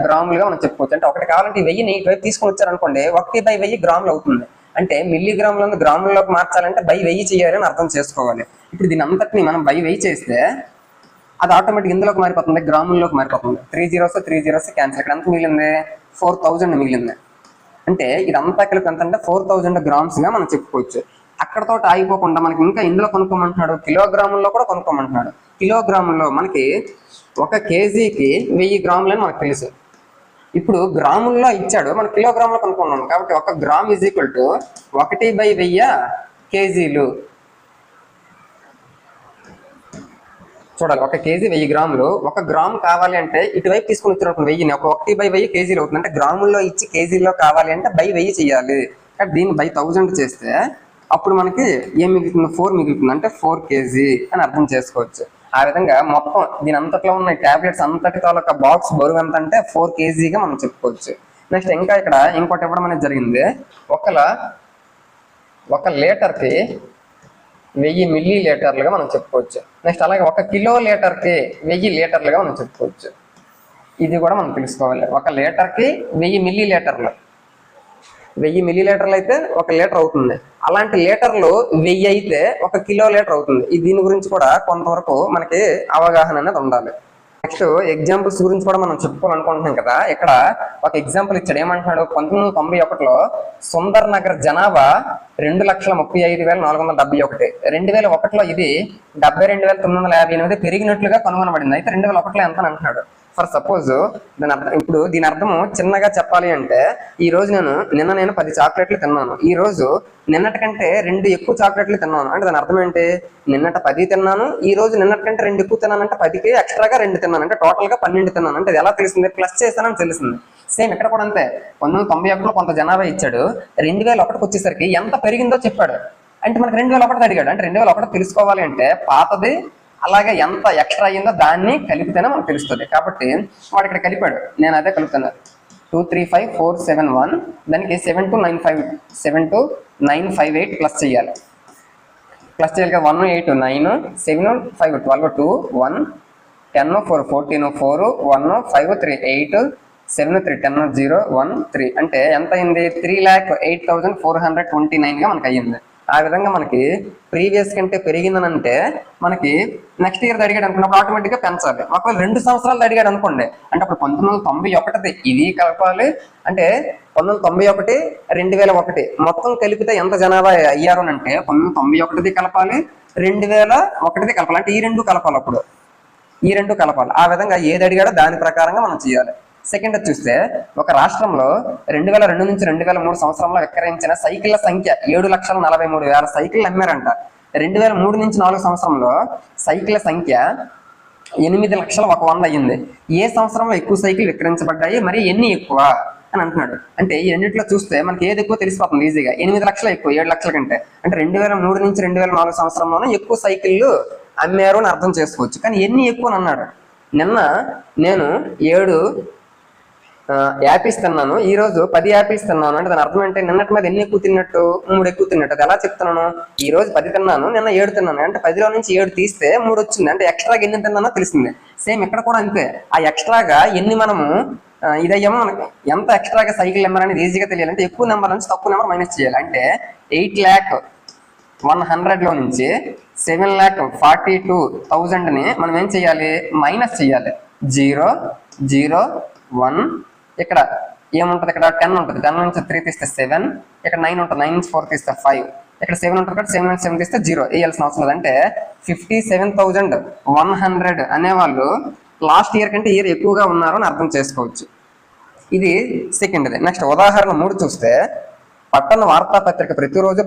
A: గ్రాములుగా మనం చెప్పుకోవచ్చు. అంటే 1 కావాలంటే 1000ని ఇటువైపు తీసుకొని వచ్చారనుకోండి, 1/1000 గ్రాములు అవుతుంది. అంటే మిల్లీగ్రాములను గ్రాముల్లోకి మార్చాలంటే బై 1000 చేయాలి అని అర్థం చేసుకోవాలి. ఇప్పుడు దీని అంతటిని మనం బై 1000 చేస్తే అది ఆటోమేటిక్ ఇందులోకి మారిపోతుంది, గ్రాముల్లోకి మారిపోతుంది. 3 zeros క్యాన్సిల్. ఇక్కడ ఎంత మిగిలింది, 4000 మిగిలింది. అంటే ఇదంతా కలిపి ఎంత అంటే 4000 గ్రామ్స్ గా మనం చెప్పుకోవచ్చు. అక్కడతో ఆగిపోకుండా మనకి ఇంకా ఇందులో కొనుక్కోమంటున్నాడు, కిలోగ్రాముల్లో కూడా కొనుక్కోమంటున్నాడు. కిలోగ్రాముల్లో మనకి 1 kgకి 1000 గ్రాములు అని మనకు తెలుసు. ఇప్పుడు గ్రాముల్లో ఇచ్చాడు, మనం కిలోగ్రాములో కొనుక్కున్నాం కాబట్టి 1 గ్రామ్ = 1/1000 కేజీలు. చూడాలి, 1 kg 1000 గ్రాములు. 1 గ్రామ్ కావాలి అంటే ఇటువైపు తీసుకుని వచ్చారు 1000ని, 1/1000 కేజీలు అవుతుంది. అంటే గ్రాముల్లో ఇచ్చి కేజీల్లో కావాలి అంటే బై 1000 చేయాలి. కాబట్టి దీన్ని బై 1000 చేస్తే అప్పుడు మనకి ఏం మిగులుతుంది, 4 మిగులుతుంది. అంటే 4 kg అని అర్థం చేసుకోవచ్చు. ఆ విధంగా మొత్తం దీని అంతట్లో ఉన్న టాబ్లెట్స్ అంతటితో ఒక బాక్స్ బరువు ఎంత అంటే 4 kgగా మనం చెప్పుకోవచ్చు. నెక్స్ట్ ఇంకా ఇక్కడ ఇంకోటి ఇవ్వడం అనేది జరిగింది, 1 లీటర్కి 1000 మిల్లీ లీటర్లుగా మనం చెప్పుకోవచ్చు. నెక్స్ట్ అలాగే 1 కిలో లీటర్కి 1000 లీటర్లుగా మనం చెప్పుకోవచ్చు. ఇది కూడా మనం తెలుసుకోవాలి. 1 లీటర్కి 1000 మిల్లీ లీటర్లు, 1000 మిల్లీ లీటర్లు అయితే 1 లీటర్ అవుతుంది. అలాంటి లీటర్లు 1000 అయితే 1 కిలో లీటర్ అవుతుంది. దీని గురించి కూడా కొంతవరకు మనకి అవగాహన అనేది ఉండాలి. నెక్స్ట్ ఎగ్జాంపుల్స్ గురించి కూడా మనం చెప్పుకోవాలనుకుంటున్నాం కదా. ఇక్కడ ఒక ఎగ్జాంపుల్ ఇచ్చాడు, ఏమంటున్నాడు, 1991లో సుందర్ నగర్ జనాభా 2,35,471. 2001లో ఇది 72,958 పెరిగినట్లుగా కనుగొనబడింది. అయితే 2001లో ఎంత అని అంటున్నాడు. ఫర్ సపోజ్ ఇప్పుడు దీని అర్థము చిన్నగా చెప్పాలి అంటే, ఈ రోజు నిన్న నేను 10 చాక్లెట్లు తిన్నాను, ఈ రోజు నిన్నటి కంటే 2 ఎక్కువ చాక్లెట్లు తిన్నాను. అంటే దాని అర్థం ఏంటి, నిన్నట 10 తిన్నాను, ఈ రోజు నిన్నటి కంటే 2 ఎక్కువ తిన్నాను. అంటే 10కి ఎక్స్ట్రాగా 2 తిన్నాను, అంటే టోటల్ గా 12 తిన్నాను. అంటే అది ఎలా తెలిసింది, ప్లస్ చేస్తానని తెలిసింది. సేమ్ ఇక్కడ కూడా అంతే. 1991లో కొంత జనాభా ఇచ్చాడు, 2001కి వచ్చేసరికి ఎంత పెరిగిందో చెప్పాడు. అంటే మనకి 2001 అడిగాడు. అంటే 2001 తెలుసుకోవాలి అంటే పాతది అలాగే ఎంత ఎక్స్ట్రా అయ్యిందో దాన్ని కలిపితేనే మనకు తెలుస్తుంది. కాబట్టి వాడు ఇక్కడ కలిపాడు, నేను అదే కలుపుతున్నాను. 235,471 దానికి 72958 ప్లస్ చేయాలి. ప్లస్ చేయాలి కదా, 1 8 9 7 5 12 2 1 10 4 14 4 1 5 3 8 7 3 10 0 1 3 అంటే ఎంత అయింది, 3,08,429 గా మనకు అయ్యింది. ఆ విధంగా మనకి ప్రీవియస్ కంటే పెరిగిందని అంటే మనకి నెక్స్ట్ ఇయర్ అడిగాడు అనుకున్నప్పుడు ఆటోమేటిక్గా పెంచాలి. ఒకవేళ 2 సంవత్సరాలు అడిగాడు అనుకోండి, అంటే అప్పుడు 1991 ఇది కలపాలి. అంటే 1991 2001 మొత్తం కలిపితే ఎంత జనాభా అయ్యారు అంటే 1991 కలపాలి, 2001 కలపాలి. అంటే ఈ 2 కలపాలి, అప్పుడు ఈ 2 కలపాలి. ఆ విధంగా ఏది అడిగాడో దాని ప్రకారంగా మనం చేయాలి. సెకండ్ చూస్తే ఒక రాష్ట్రంలో 2002 నుంచి 2003 సంవత్సరంలో విక్రయించిన సైకిళ్ల సంఖ్య 7,43,000 సైకిళ్ళు అమ్మారంట. 2003 నుంచి 4 సంవత్సరంలో సైకిళ్ల సంఖ్య 8,01,100 అయ్యింది. ఏ సంవత్సరంలో ఎక్కువ సైకిల్ విక్రయించబడ్డాయి, మరి ఎన్ని ఎక్కువ అని అంటున్నాడు. అంటే ఈ రెండింటిలో చూస్తే మనకి ఏది ఎక్కువ తెలిసిపోతుంది ఈజీగా. 8 లక్షలు ఎక్కువ 7 లక్షల కంటే. అంటే 2003 నుంచి 2004 సంవత్సరంలోనే ఎక్కువ సైకిళ్ళు అమ్మారు అని అర్థం చేసుకోవచ్చు. కానీ ఎన్ని ఎక్కువ అని అన్నాడు. నిన్న నేను యాపిల్స్ తిన్నాను, ఈ రోజు 10 యాపిల్స్ తిన్నాను అంటే దాని అర్థం అంటే నిన్నటి మీద ఎన్ని ఎక్కువ తిన్నట్టు? 3 ఎక్కువ తిన్నట్టు. అది ఎలా చెప్తున్నాను? ఈ రోజు 10 తిన్నాను, నిన్న 7 తిన్నాను అంటే 10లో నుంచి 7 తీస్తే 3 వచ్చింది, అంటే ఎక్స్ట్రాగా ఎన్ని తిన్నానో తెలిసింది. సేమ్ ఇక్కడ కూడా అంతే. ఆ ఎక్స్ట్రాగా ఎన్ని మనము ఇదయ్యేమో మనకి ఎంత ఎక్స్ట్రాగా సైకిల్ నెంబర్ అనేది ఈజీగా తెలియాలంటే ఎక్కువ నెంబర్ నుంచి తక్కువ నెంబర్ మైనస్ చేయాలి. అంటే 8,100,000లో నుంచి 7,42,000ని మనం ఏం చేయాలి? మైనస్ చేయాలి. 0, 0, 1. ఇక్కడ ఏముంటుంది? ఇక్కడ 10 ఉంటుంది, 10 నుంచి 3 తీస్తే 7, ఇక్కడ 9 ఉంటుంది, 9 నుంచి 4 తీస్తే 5, ఇక్కడ 7 ఉంటుంది కాబట్టి 7 నుంచి 7 తీస్తే 0 వేయాల్సిన అవసరం లేదు. అంటే 57,100 అనేవాళ్ళు లాస్ట్ ఇయర్ కంటే ఇయర్ ఎక్కువగా ఉన్నారు అని అర్థం చేసుకోవచ్చు. ఇది సెకండ్ది. నెక్స్ట్ ఉదాహరణ 3 చూస్తే, పట్టణ వార్తాపత్రిక ప్రతిరోజు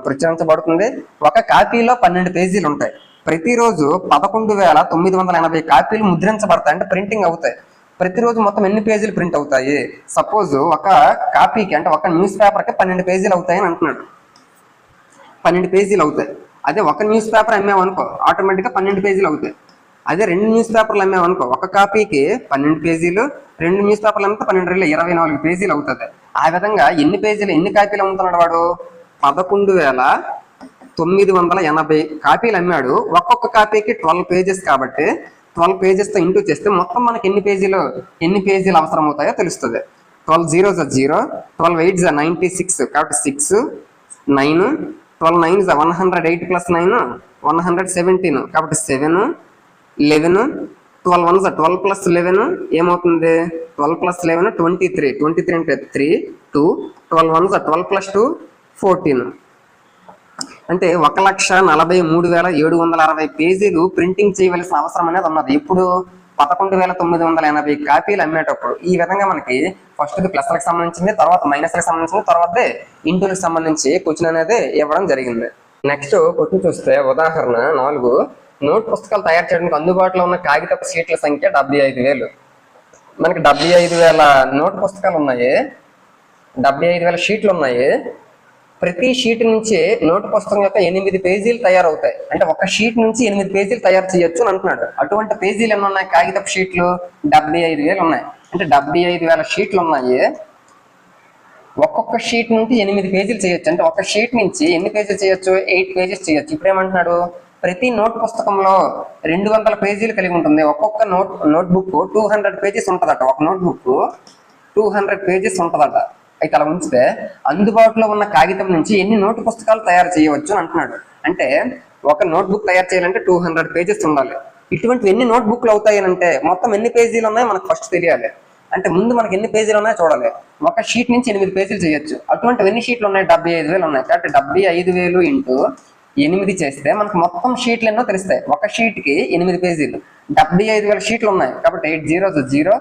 A: ప్రచురించబడుతుంది. ఒక కాపీలో 12 పేజీలు ఉంటాయి. ప్రతిరోజు 11,980 కాపీలు ముద్రించబడతాయి, అంటే ప్రింటింగ్ అవుతాయి. ప్రతిరోజు మొత్తం ఎన్ని పేజీలు ప్రింట్ అవుతాయి? సపోజ్ ఒక కాపీకి అంటే ఒక న్యూస్ పేపర్కి 12 పేజీలు అవుతాయి అని అంటున్నాడు. 12 పేజీలు అవుతాయి. అదే ఒక న్యూస్ పేపర్ అమ్మేమనుకో ఆటోమేటిక్గా 12 పేజీలు అవుతాయి. అదే 2 న్యూస్ పేపర్లు అమ్మేమనుకో ఒక కాపీకి 12 పేజీలు, 2 న్యూస్ పేపర్లు అమ్మితే 12 24 పేజీలు అవుతుంది. ఆ విధంగా ఎన్ని కాపీలు అమ్ముతున్నాడు వాడు? 11,980 కాపీలు అమ్మాడు. ఒక్కొక్క కాపీకి 12 పేజెస్ కాబట్టి 12 పేజెస్తో ఇంటూ చేస్తే మొత్తం మనకి ఎన్ని పేజీలు అవసరం అవుతాయో తెలుస్తుంది. 12 0 0, 12 8 96 కాబట్టి 6, 9, 12 9 108 + 9 117 కాబట్టి 7, 11, 12 1 12 + 11 ఏమవుతుంది? 12 + 11 23, 23 అంటే 3, 2, 12 1 12 + 2 14. అంటే 1,43,760 పేజీలు ప్రింటింగ్ చేయవలసిన అవసరం అనేది ఉన్నది. ఇప్పుడు 11,980 కాపీలు అమ్మేటప్పుడు. ఈ విధంగా మనకి ఫస్ట్ ప్లస్లకు సంబంధించింది, తర్వాత మైనస్లకు సంబంధించింది, తర్వాత ఇంటూలకు సంబంధించి క్వశ్చన్ అనేది ఇవ్వడం జరిగింది. నెక్స్ట్ క్వశ్చన్ చూస్తే ఉదాహరణ 4, నోట్ పుస్తకాలు తయారు చేయడానికి అందుబాటులో ఉన్న కాగితపు షీట్ల సంఖ్య 75,000. మనకి 75,000 నోట్ పుస్తకాలు ఉన్నాయి, 75,000 షీట్లు ఉన్నాయి. ప్రతి షీట్ నుంచి నోటు పుస్తకం యొక్క 8 పేజీలు తయారవుతాయి. అంటే ఒక షీట్ నుంచి 8 పేజీలు తయారు చేయొచ్చు అని అంటున్నాడు. అటువంటి పేజీలు ఎన్ని ఉన్నాయి? కాగితపు షీట్లు 75,000 ఉన్నాయి. అంటే 75,000 షీట్లు ఉన్నాయి. ఒక్కొక్క షీట్ నుంచి 8 పేజీలు చేయొచ్చు. అంటే ఒక షీట్ నుంచి ఎన్ని పేజీలు చేయొచ్చు? 8 పేజెస్ చేయొచ్చు. ఇప్పుడు ఏమంటున్నాడు? ప్రతి నోట్ పుస్తకంలో 200 పేజీలు కలిగి ఉంటుంది. ఒక్కొక్క నోట్బుక్ 200 పేజెస్ ఉంటుందట. ఒక నోట్బుక్ 200 పేజెస్ ఉంటుందట. అయితే అలా ఉంచితే అందుబాటులో ఉన్న కాగితం నుంచి ఎన్ని నోటు పుస్తకాలు తయారు చేయవచ్చు అని అంటున్నాడు. అంటే ఒక నోట్బుక్ తయారు చేయాలంటే 200 పేజెస్ ఉండాలి. ఇటువంటి ఎన్ని నోట్బుక్లు అవుతాయి అంటే మొత్తం ఎన్ని పేజీలు ఉన్నాయో మనకు ఫస్ట్ తెలియాలి. అంటే ముందు మనకి ఎన్ని పేజీలు ఉన్నాయో చూడాలి. ఒక షీట్ నుంచి 8 పేజీలు చేయొచ్చు. అటువంటి ఎన్ని షీట్లు ఉన్నాయి? 75,000 ఉన్నాయి. కాబట్టి 75,000 ఇంటూ 8 చేస్తే మనకు మొత్తం షీట్లు ఎన్నో తెలుస్తాయి. ఒక షీట్కి 8 పేజీలు, 75,000 షీట్లు ఉన్నాయి. కాబట్టి 8 0 0,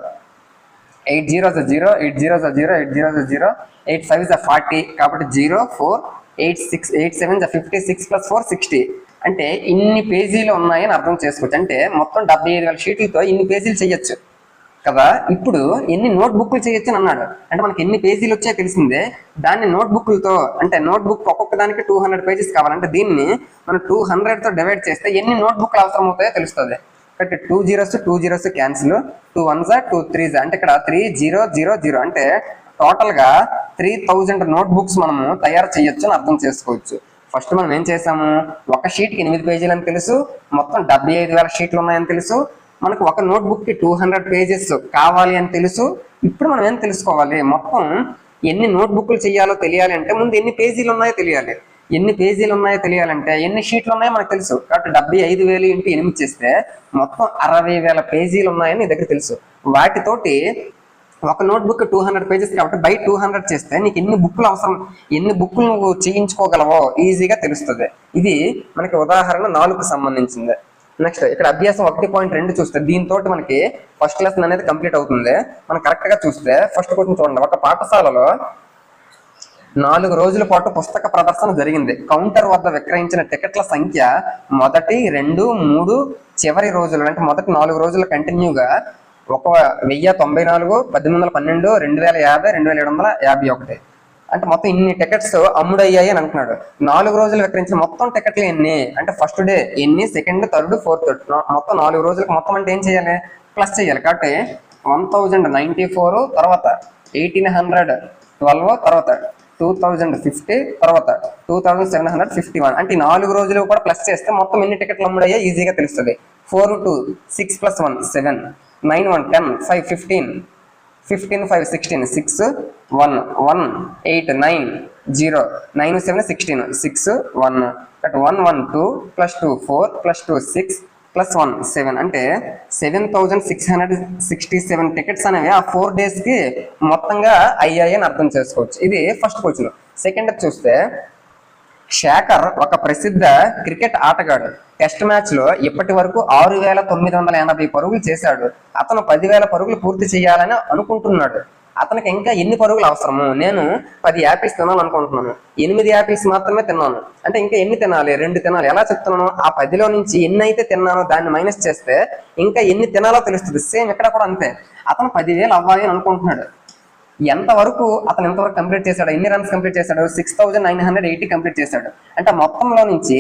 A: 8 0 0, 8 0 0, 8 0 0, 8 5 40 కాబట్టి 0 4, 8 6, 8 7 50, 6 + 4 60. అంటే ఇన్ని పేజీలు ఉన్నాయని అర్థం చేసుకోవచ్చు. అంటే మొత్తం 75,000 షీట్లతో ఇన్ని పేజీలు చేయొచ్చు కదా. ఇప్పుడు ఎన్ని నోట్బుక్లు చేయొచ్చు అని అన్నాడు. అంటే మనకి ఎన్ని పేజీలు వచ్చాయో తెలిసిందే. దాన్ని నోట్బుక్లతో, అంటే నోట్బుక్ ఒక్కొక్క దానికి 200 పేజెస్ కావాలంటే దీన్ని మనం 200తో డివైడ్ చేస్తే ఎన్ని నోట్బుక్లు అవసరం అవుతాయో తెలుస్తుంది. కాబట్టి 2 zeros 2 zeros cancel, 2 1s 2 3s అంటే ఇక్కడ 3 0 0 0 అంటే టోటల్ గా 3000 నోట్బుక్స్ మనము తయారు చేయొచ్చు అని అర్థం చేసుకోవచ్చు. ఫస్ట్ మనం ఏం చేసాము? ఒక షీట్కి 8 పేజీలు అని తెలుసు, మొత్తం 75,000 షీట్లు ఉన్నాయని తెలుసు, మనకు ఒక నోట్బుక్ కి 200 పేజెస్ కావాలి అని తెలుసు. ఇప్పుడు మనం ఏం తెలుసుకోవాలి? మొత్తం ఎన్ని నోట్బుక్లు చేయాలో తెలియాలి అంటే ముందు ఎన్ని పేజీలు ఉన్నాయో తెలియాలి. ఎన్ని పేజీలు ఉన్నాయో తెలియాలంటే ఎన్ని షీట్లు ఉన్నాయో మనకు తెలుసు. కాబట్టి 75,000 ఇంటూ 8 చేస్తే మొత్తం 60,000 పేజీలు ఉన్నాయని నీ దగ్గర తెలుసు. వాటితోటి ఒక నోట్బుక్ 200 పేజెస్ కాబట్టి బై 200 చేస్తే నీకు ఎన్ని బుక్లు అవసరం, ఎన్ని బుక్లు నువ్వు చేయించుకోగలవో ఈజీగా తెలుస్తుంది. ఇది మనకి ఉదాహరణ 4కు సంబంధించింది. నెక్స్ట్ ఇక్కడ అభ్యాసం 1.2 చూస్తే దీంతో మనకి ఫస్ట్ లెసన్ అనేది కంప్లీట్ అవుతుంది. మనం కరెక్ట్ గా చూస్తే ఫస్ట్ క్వశ్చన్ చూడండి. ఒక పాఠశాలలో 4 రోజుల పాటు పుస్తక ప్రదర్శన జరిగింది. కౌంటర్ వద్ద విక్రయించిన టికెట్ల సంఖ్య మొదటి 2, 3 చివరి రోజులు అంటే మొదటి 4 రోజులు కంటిన్యూగా 1,094, 1,812, 2,050, 2,751 అంటే మొత్తం ఇన్ని టికెట్స్ అమ్ముడయ్యాయి అని అంటున్నాడు. 4 రోజులు విక్రయించిన మొత్తం టికెట్లు ఎన్ని అంటే ఫస్ట్ డే ఎన్ని, సెకండ్, థర్డ్, ఫోర్త్ మొత్తం 4 రోజులకు మొత్తం అంటే ఏం చేయాలి? ప్లస్ చేయాలి. కాబట్టి 1094 తర్వాత 1812 తర్వాత 2050 తర్వాత 2751 అంటే 4 రోజులు కూడా ప్లస్ చేస్తే మొత్తం ఎన్ని టికెట్లు అమ్ముడయ్యా ఈజీగా తెలుస్తుంది. 4 2 6 + 1 7 9 1 10 5 15 15 5 16 6 1 1 8 9 0 9 7 16 6 1 1 1 2 + 2 4 + 2 6 + 1 7 అంటే 7667 టికెట్స్ అనేవి ఆ 4 డేస్కి మొత్తంగా అయ్యాయి అని అర్థం చేసుకోవచ్చు. ఇది ఫస్ట్ క్వశ్చన్. సెకండ్ చూస్తే శేఖర్ ఒక ప్రసిద్ధ క్రికెట్ ఆటగాడు. టెస్ట్ మ్యాచ్ లో ఇప్పటి వరకు 6980 పరుగులు చేశాడు. అతను 10,000 పరుగులు పూర్తి చేయాలని అనుకుంటున్నాడు. అతనికి ఇంకా ఎన్ని పరుగులు అవసరము? నేను 10 యాపిల్స్ తినాలనుకుంటున్నాను, 8 యాపిల్స్ మాత్రమే తిన్నాను అంటే ఇంకా ఎన్ని తినాలి? 2 తినాలి. ఎలా చెప్తున్నాను? ఆ 10లో నుంచి ఎన్ని అయితే తిన్నానో దాన్ని మైనస్ చేస్తే ఇంకా ఎన్ని తినాలో తెలుస్తుంది. సేమ్ ఇక్కడ కూడా అంతే. అతను 10,000 అవ్వాలి అని అనుకుంటున్నాడు. ఎంతవరకు అతను ఎంతవరకు కంప్లీట్ చేశాడు? ఎన్ని రన్స్ కంప్లీట్ చేశాడు? 6980 కంప్లీట్ చేశాడు. అంటే మొత్తంలో నుంచి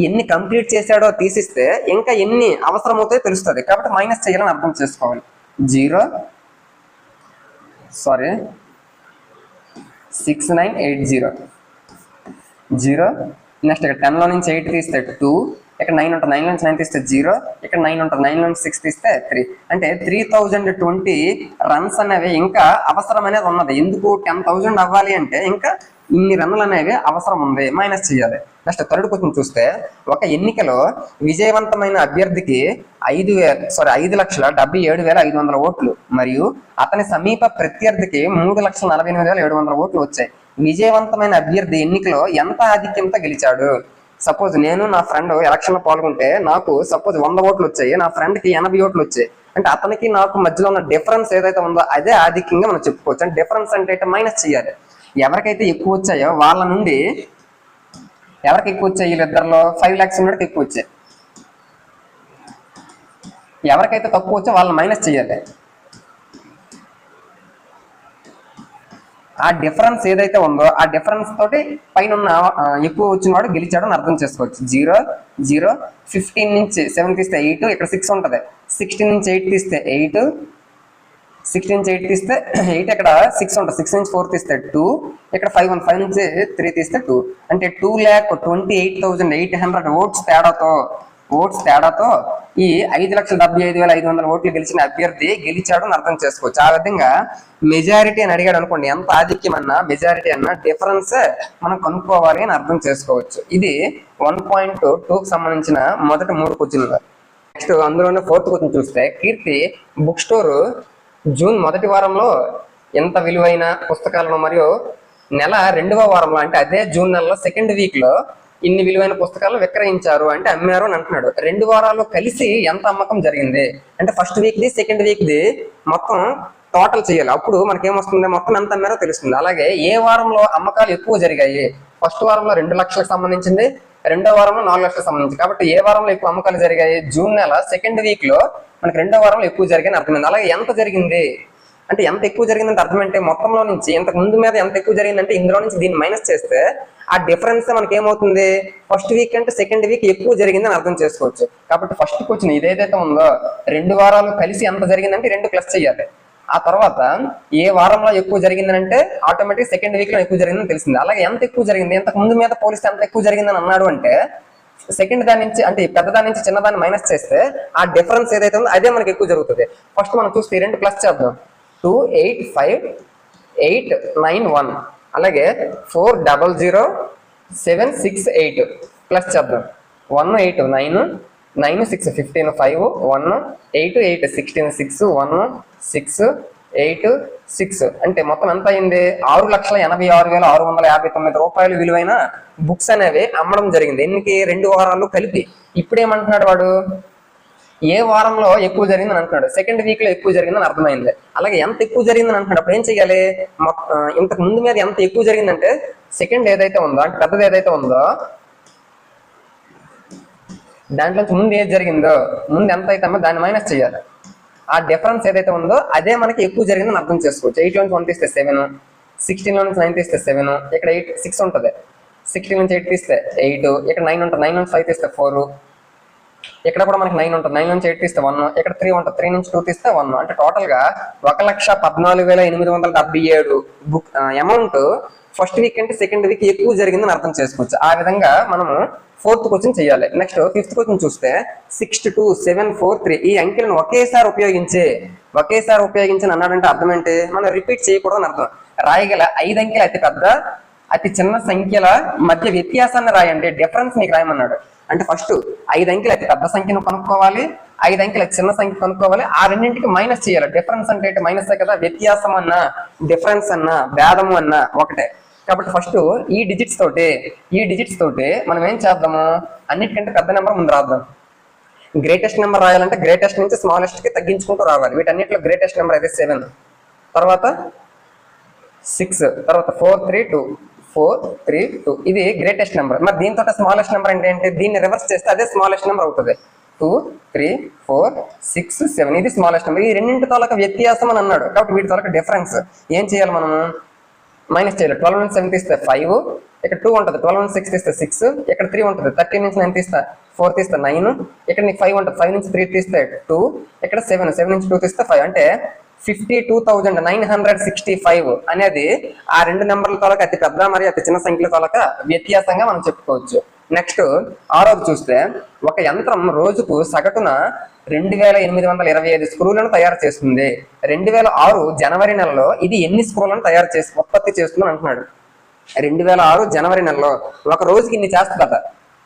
A: ఎన్ని కంప్లీట్ చేశాడో తీసిస్తే ఇంకా ఎన్ని అవసరం అవుతాయో తెలుస్తుంది. కాబట్టి మైనస్ చేయాలని అర్థం చేసుకోవాలి. 6980 0. నెక్స్ట్ ఇక్కడ 10లో నుంచి 8 తీస్తే 2, ఇక్కడ 9 ఉంటుంది, 9 నుంచి 9 తీస్తే 0, ఇక్కడ 9 ఉంటుంది, 9 నుంచి 6 తీస్తే 3. అంటే 3020 రన్స్ అనేవి ఇంకా అవసరం అనేది ఉన్నది. ఎందుకు? 10,000 అవ్వాలి అంటే ఇంకా ఇన్ని రన్నులు అనేవి అవసరం ఉంది, మైనస్ చేయాలి. నెక్స్ట్ థర్డ్ క్వశ్చన్ చూస్తే ఒక ఎన్నికలో విజయవంతమైన అభ్యర్థికి 5,77,500 ఓట్లు మరియు అతని సమీప ప్రత్యర్థికి 3,48,700 ఓట్లు వచ్చాయి. విజయవంతమైన అభ్యర్థి ఎన్నికలో ఎంత ఆధిక్యంతో గెలిచాడు? సపోజ్ నేను నా ఫ్రెండ్ ఎలక్షన్ లో పాల్గొంటే నాకు సపోజ్ 100 ఓట్లు వచ్చాయి, నా ఫ్రెండ్ కి 80 ఓట్లు వచ్చాయి. అంటే అతనికి నాకు మధ్యలో ఉన్న డిఫరెన్స్ ఏదైతే ఉందో అదే ఆధిక్యంగా మనం చెప్పుకోవచ్చు. అంటే డిఫరెన్స్ అంటే మైనస్ చేయాలి. ఎవరికైతే ఎక్కువ వచ్చాయో వాళ్ళ నుండి ఎవరికి ఎక్కువ వచ్చాయి? వీళ్ళిద్దరిలో 5 lakhs ఉన్నట్టు ఎక్కువ వచ్చాయి. ఎవరికైతే తక్కువ వచ్చాయో వాళ్ళని మైనస్ చేయాలి. ఆ డిఫరెన్స్ ఏదైతే ఉందో ఆ డిఫరెన్స్ తోటి పైన ఉన్న ఎక్కువ వచ్చిన వాడు గెలిచాడు అని అర్థం చేసుకోవచ్చు. 0 0 15 నుంచి 7 తీస్తే 8, ఇక్కడ 6 ఉంటుంది. 16 నుంచి 8 తీస్తే 8, 16 నుంచి 8 తీస్తే 8, ఇక్కడ 6 ఉంటుంది. 6 నుంచి 4 తీస్తే 2, ఇక్కడ 5 నుంచి 3 తీస్తే 2. అంటే 2,28,800 ఓట్స్ తేడాతో ఈ 5,75,500 ఓట్లు గెలిచిన అభ్యర్థి గెలిచాడు అని అర్థం చేసుకోవచ్చు. ఆ విధంగా మెజారిటీ అని అడిగాడు అనుకోండి, ఎంత ఆధిక్యం అన్నా మెజారిటీ అన్నా డిఫరెన్స్ మనం కనుక్కోవాలి అని అర్థం చేసుకోవచ్చు. ఇది 1.2కి సంబంధించిన మొదటి 3 క్వశ్చన్లు. నెక్స్ట్ అందులోనే 4th క్వశ్చన్ చూస్తే కీర్తి బుక్ స్టోర్ జూన్ మొదటి వారంలో ఎంత విలువైన పుస్తకాలను మరియు నెల 2వ వారంలో అంటే అదే జూన్ నెలలో సెకండ్ వీక్ లో ఇన్ని విలువైన పుస్తకాలను విక్రయించారు అంటే అమ్మారు అని అంటున్నాడు. 2 వారాల్లో కలిసి ఎంత అమ్మకం జరిగింది అంటే ఫస్ట్ వీక్ది సెకండ్ వీక్ది మొత్తం టోటల్ చేయాలి. అప్పుడు మనకేమొస్తుంది? మొత్తం ఎంత అమ్మారో తెలుస్తుంది. అలాగే ఏ వారంలో అమ్మకాలు ఎక్కువ జరిగాయి? ఫస్ట్ వారంలో 2 లక్షలకు సంబంధించింది, 2వ వారంలో 4 లక్షలకు సంబంధించి. కాబట్టి ఏ వారంలో ఎక్కువ అమ్మకాలు జరిగాయి? జూన్ నెల సెకండ్ వీక్ లో మనకి 2వ వారంలో ఎక్కువ జరిగాయని అర్థమైంది. అలాగే ఎంత జరిగింది అంటే ఎంత ఎక్కువ జరిగిందంటే అర్థం అంటే మొత్తంలో నుంచి ఇంతకు ముందు మీద ఎంత ఎక్కువ జరిగిందంటే ఇందులో నుంచి దీన్ని మైనస్ చేస్తే ఆ డిఫరెన్స్ మనకి ఏమవుతుంది? ఫస్ట్ వీక్ అంటే సెకండ్ వీక్ ఎక్కువ జరిగిందని అర్థం చేసుకోవచ్చు. కాబట్టి ఫస్ట్ క్వశ్చన్ ఇదేదైతే ఉందో 2 వారాలు కలిసి ఎంత జరిగిందంటే 2 ప్లస్ చేయాలి. ఆ తర్వాత ఏ వారంలో ఎక్కువ జరిగిందని అంటే ఆటోమేటిక్ సెకండ్ వీక్ లో ఎక్కువ జరిగిందని తెలిసింది. అలాగే ఎంత ఎక్కువ జరిగింది, ఇంతకు ముందు మీద పోలిస్తే ఎంత ఎక్కువ జరిగిందని అన్నాడు అంటే సెకండ్ దాని నుంచి అంటే పెద్ద దాని నుంచి చిన్నదాన్ని మైనస్ చేస్తే ఆ డిఫరెన్స్ ఏదైతే ఉందో అదే మనకి ఎక్కువ జరుగుతుంది. ఫస్ట్ మనం చూస్తే 2 ప్లస్ చేద్దాం. 285,891 అలాగే 400,768 ప్లస్ చేద్దాం. 189 9 6 15 5 1 8 8 16 6 1 6 8 6 అంటే మొత్తం ఎంత అయింది? 6,86,659 రూపాయలు విలువైన బుక్స్ అనేవి అమ్మడం జరిగింది. ఎన్నికి? 2 వారాలు కలిపి. ఇప్పుడేమంటున్నాడు వాడు? ఏ వారంలో ఎక్కువ జరిగిందని అంటున్నాడు, సెకండ్ వీక్ లో ఎక్కువ జరిగిందని అర్థమైంది. అలాగే ఎంత ఎక్కువ జరిగిందని అంటున్నాడు, అప్పుడు ఏం చెయ్యాలి? ఇంతకు ముందు మీద ఎంత ఎక్కువ జరిగిందంటే సెకండ్ ఏదైతే ఉందో అంటే పెద్దది ఏదైతే ఉందో దాంట్లో ముందు ఏది జరిగిందో ముందు ఎంత అయితే దాన్ని మైనస్ చేయాలి. ఆ డిఫరెన్స్ ఏదైతే ఉందో అదే మనకి ఎక్కువ జరిగిందని అర్థం చేసుకోవచ్చు. 8 నుంచి 1 తీస్తే 7, 16 నుంచి 9 తీస్తే 7, ఇక్కడ 6 ఉంటుంది. 16 నుంచి 8 తీస్తే 8, ఇక్కడ 9 ఉంటుంది. 9 నుంచి 5 తీస్తే 4, ఇక్కడ కూడా మనకి 9 ఉంటుంది, 9 నుంచి 8 తీస్తే 1, ఇక్కడ 3 ఉంటుంది, 3 నుంచి 2 తీస్తే 1. అంటే టోటల్ గా 1,14,877 బుక్ అమౌంట్ ఫస్ట్ వీక్ అంటే సెకండ్ వీక్ ఎక్కువ జరిగిందని అర్థం చేసుకోవచ్చు. ఆ విధంగా మనము 4th క్వశ్చన్ చేయాలి. నెక్స్ట్ 5th క్వశ్చన్ చూస్తే 62743 ఈ అంకెలను ఒకేసారి ఉపయోగించి అన్నాడంటే అర్థం ఏంటి? మనం రిపీట్ చేయకూడదని అర్థం. రాయగల 5 అంకెలు అతి చిన్న సంఖ్యల మధ్య వ్యత్యాసాన్ని రాయండి, డిఫరెన్స్ నీకు రాయమన్నాడు. అంటే ఫస్ట్ 5 అంకెలు అతి పెద్ద సంఖ్యను కనుక్కోవాలి, 5 అంకెలు అతి చిన్న సంఖ్య కనుక్కోవాలి, ఆ రెండింటికి మైనస్ చేయాలి. డిఫరెన్స్ అంటే మైనస్ కదా, వ్యత్యాసం అన్నా డిఫరెన్స్ అన్నా భేదము అన్నా ఒకటే. కాబట్టి ఫస్ట్ ఈ డిజిట్స్ తోటి మనం ఏం చేద్దాము, అన్నిటికంటే పెద్ద నెంబర్ ముందు రాద్దాం. గ్రేటెస్ట్ నెంబర్ రాయాలంటే గ్రేటెస్ట్ నుంచి స్మాలెస్ట్ కి తగ్గించుకుంటూ రావాలి. వీటన్నిటిలో గ్రేటెస్ట్ నెంబర్ అయితే 7, తర్వాత 6, తర్వాత 432 ఇది గ్రేటెస్ట్ నెంబర్. మరి దీంతో స్మాలెస్ట్ నెంబర్ అంటే ఏంటి? దీన్ని రివర్స్ చేస్తే అదే స్మాలెస్ట్ నెంబర్ అవుతుంది. 2, 3, 4, 6, 7 ఇది స్మాలెస్ట్ నెంబర్. ఈ రెండింటి తోలక వ్యత్యాసం అని అన్నాడు, కాబట్టి వీటి తోలక డిఫరెన్స్ ఏం చేయాలి మనము? మైనస్ చేయాలి. 12 నుంచి 7 తీస్తే 5, ఇక్కడ 2 ఉంటుంది, 12 నుంచి 6 తీస్తే 6, ఇక్కడ 3 ఉంటుంది, 13 నుంచి 9 తీస్తే 4 తీస్తే 9, ఇక్కడ నీకు 5 ఉంటుంది, 5 నుంచి 3 తీస్తే 2, ఇక్కడ 7 నుంచి 2 తీస్తే 5, అంటే 52,965 అనేది ఆ రెండు నెంబర్ల తోలక అతి పెద్ద మరియు అతి చిన్న సంఖ్యల తోలక వ్యత్యాసంగా మనం చెప్పుకోవచ్చు. నెక్స్ట్ 6వ చూస్తే ఒక యంత్రం రోజుకు సగటున 2,825 స్క్రూలను తయారు చేస్తుంది. 2006 జనవరి నెలలో ఇది ఎన్ని స్క్రూలను ఉత్పత్తి చేస్తుందని అంటున్నాడు. 2006 జనవరి నెలలో ఒక రోజుకి ఇన్ని చేస్తుందట.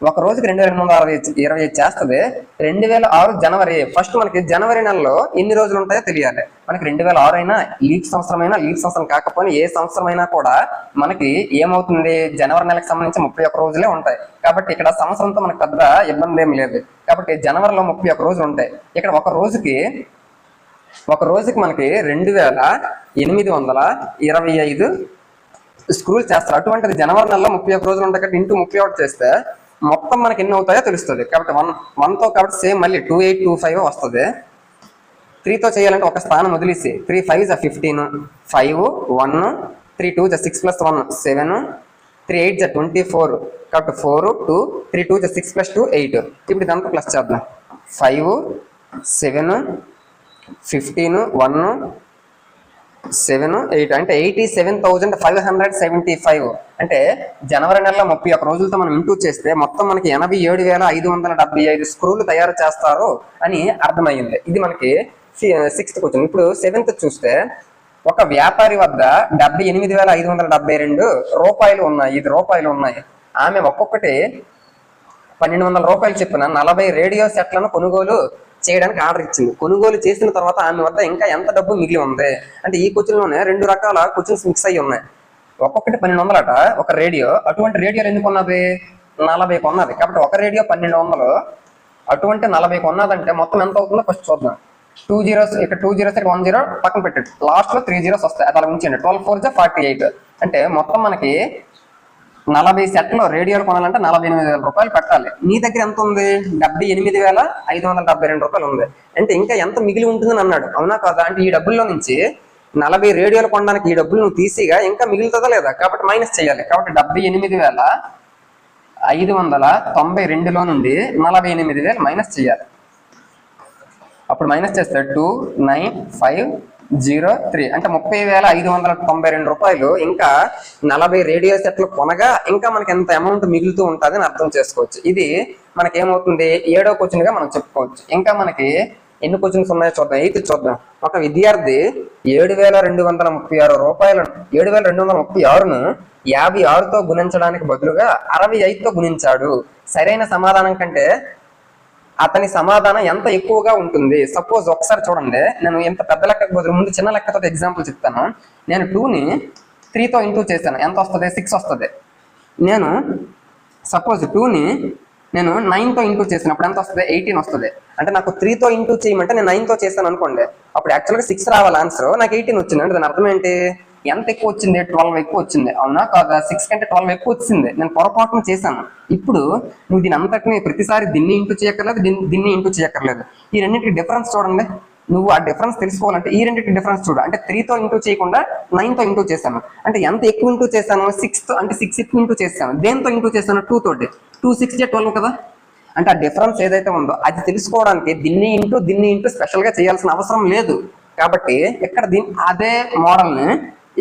A: ఒక రోజుకి 2,825 చేస్తుంది. 2006 జనవరి ఫస్ట్ మనకి జనవరి నెలలో ఎన్ని రోజులు ఉంటాయో తెలియాలి. మనకి 2006 అయినా లీప్ సంవత్సరం కాకపోయినా ఏ సంవత్సరం అయినా కూడా మనకి ఏమవుతుంది, జనవరి నెలకు సంబంధించి 31 రోజులే ఉంటాయి. కాబట్టి ఇక్కడ సంవత్సరంతో మనకు పెద్ద ఇబ్బంది ఏమి లేదు. కాబట్టి జనవరిలో 31 రోజులు ఉంటాయి. ఇక్కడ ఒక రోజుకి మనకి 2,825 స్క్రూలు చేస్తారు. అటువంటిది జనవరి నెలలో 31 రోజులు ఉంటాయి కాబట్టి ఇంటూ 31 చేస్తే మొత్తం మనకి ఎన్ని అవుతాయో తెలుస్తుంది. కాబట్టి 1తో కాబట్టి సేమ్ మళ్ళీ 2825 వస్తుంది. 3తో చేయాలంటే ఒక స్థానం వదిలేసి 3 5 15, 5 1 3 2 6 + 1 7, 3 8 24, కాబట్టి 4 2 3 2 6 + 2 8. ఇప్పుడు ఇదంతా ప్లస్ చేద్దాం. 5 7 15 1 7 8 అంటే 87,575. అంటే జనవరి నెలలో 31 రోజులతో మనం ఇంటూ చేస్తే మొత్తం మనకి 87,575 స్క్రూలు తయారు చేస్తారు అని అర్థమైంది. ఇది మనకి 6th క్వశ్చన్. ఇప్పుడు 7th చూస్తే ఒక వ్యాపారి వద్ద 78,572 రూపాయలు ఉన్నాయి. ఇది రూపాయలు ఉన్నాయి. ఆమె ఒక్కొక్కటి 1,200 రూపాయలు చెప్పిన 40 రేడియో సెట్లను కొనుగోలు చేయడానికి ఆర్డర్ ఇచ్చింది. కొనుగోలు చేసిన తర్వాత ఆమె వద్ద ఇంకా ఎంత డబ్బు మిగిలి ఉంది అంటే ఈ క్వశ్చన్ లోనే 2 రకాల క్వశ్చన్స్ మిక్స్ అయ్యి ఉన్నాయి. ఒక్కొక్కటి 1,200 అట ఒక రేడియో. అటువంటి రేడియోలు ఎందుకు ఉన్నది? 40 కొన్నది. కాబట్టి ఒక రేడియో 1,200, అటువంటి 40 కొన్నదంటే మొత్తం ఎంత అవుతుందో ఫస్ట్ చూద్దాం. 2 zeros ఇక్కడ 2 zeros ఇక్కడ 1 0 పక్కన పెట్టండి, లాస్ట్ లో 3 zeros వస్తాయి. అది అలా ఉంచండి. 12 4 48. అంటే మొత్తం మనకి 40 సెట్లు రేడియోలు కొనాలంటే 48,000 రూపాయలు పెట్టాలి. నీ దగ్గర ఎంత ఉంది? 78,572 రూపాయలు ఉంది. అంటే ఇంకా ఎంత మిగిలి ఉంటుందని అన్నాడు. అవునా కాదా? అంటే ఈ డబ్బుల్లో నుంచి 40 రేడియోలు కొనడానికి ఈ డబ్బులు నువ్వు తీసిగా ఇంకా మిగులుతుందా లేదా? కాబట్టి మైనస్ చేయాలి. కాబట్టి 78,592లో నుండి 48,000 మైనస్ చేయాలి. అప్పుడు మైనస్ చేస్తే 29503 అంటే 30,592 రూపాయలు ఇంకా 40 రేడియో సెట్లు కొనగా ఇంకా మనకి ఎంత అమౌంట్ మిగులుతూ ఉంటుంది అని అర్థం చేసుకోవచ్చు. ఇది మనకేమవుతుంది 7వ క్వశ్చన్ గా మనం చెప్పుకోవచ్చు. ఇంకా మనకి ఎన్ని క్వశ్చన్స్ ఉన్నాయో చూద్దాం. 8 చూద్దాం. ఒక విద్యార్థి 7,236 రూపాయలను 7,236ను 56తో గుణించడానికి బదులుగా 65తో గుణించాడు. సరైన సమాధానం కంటే అతని సమాధానం ఎంత ఎక్కువగా ఉంటుంది? సపోజ్ ఒకసారి చూడండి, నేను ఎంత పెద్ద లెక్కకు బదులు ముందు చిన్న లెక్కతో ఎగ్జాంపుల్ చెప్తాను. నేను 2ని 3తో ఇంటూ చేశాను. ఎంత వస్తుంది? 6 వస్తుంది. నేను సపోజ్ 2ని నేను 9తో ఇంటూ చేసినప్పుడు ఎంత వస్తుంది? 18 వస్తుంది. అంటే నాకు 3తో ఇంటూ చేయమంటే నేను 9తో చేశాను అనుకోండి, అప్పుడు యాక్చువల్గా 6 రావాలి ఆన్సర్, నాకు 18 వచ్చింది. అంటే దాని అర్థం ఏంటి? ఎంత ఎక్కువ వచ్చింది? 12 ఎక్కువ వచ్చింది. అవునా కాదా? 6 కంటే 12 ఎక్కువ వచ్చింది. నేను పొరపాటును చేశాను. ఇప్పుడు నువ్వు దీని అంతటిని ప్రతిసారి దీన్ని ఇంటూ చేయక్కర్లేదు, దీన్ని ఇంటూ చేయక్కర్లేదు. ఈ రెండింటికి డిఫరెన్స్ చూడండి. నువ్వు ఆ డిఫరెన్స్ తెలుసుకోవాలంటే ఈ రెండింటికి డిఫరెన్స్ చూడు. అంటే 3తో ఇంటూ చేయకుండా 9తో ఇంటూ చేశాను. అంటే ఎంత ఎక్కువ ఇంటూ చేశాను? 6తో, అంటే 6 ఎక్కువ ఇంటూ చేశాను. దేంతో ఇంటూ చేశాను? 2 తోటి. 2 6 12 కదా. అంటే ఆ డిఫరెన్స్ ఏదైతే ఉందో అది తెలుసుకోవడానికి దీన్ని ఇంటూ స్పెషల్గా చేయాల్సిన అవసరం లేదు. కాబట్టి ఇక్కడ అదే మోడల్ని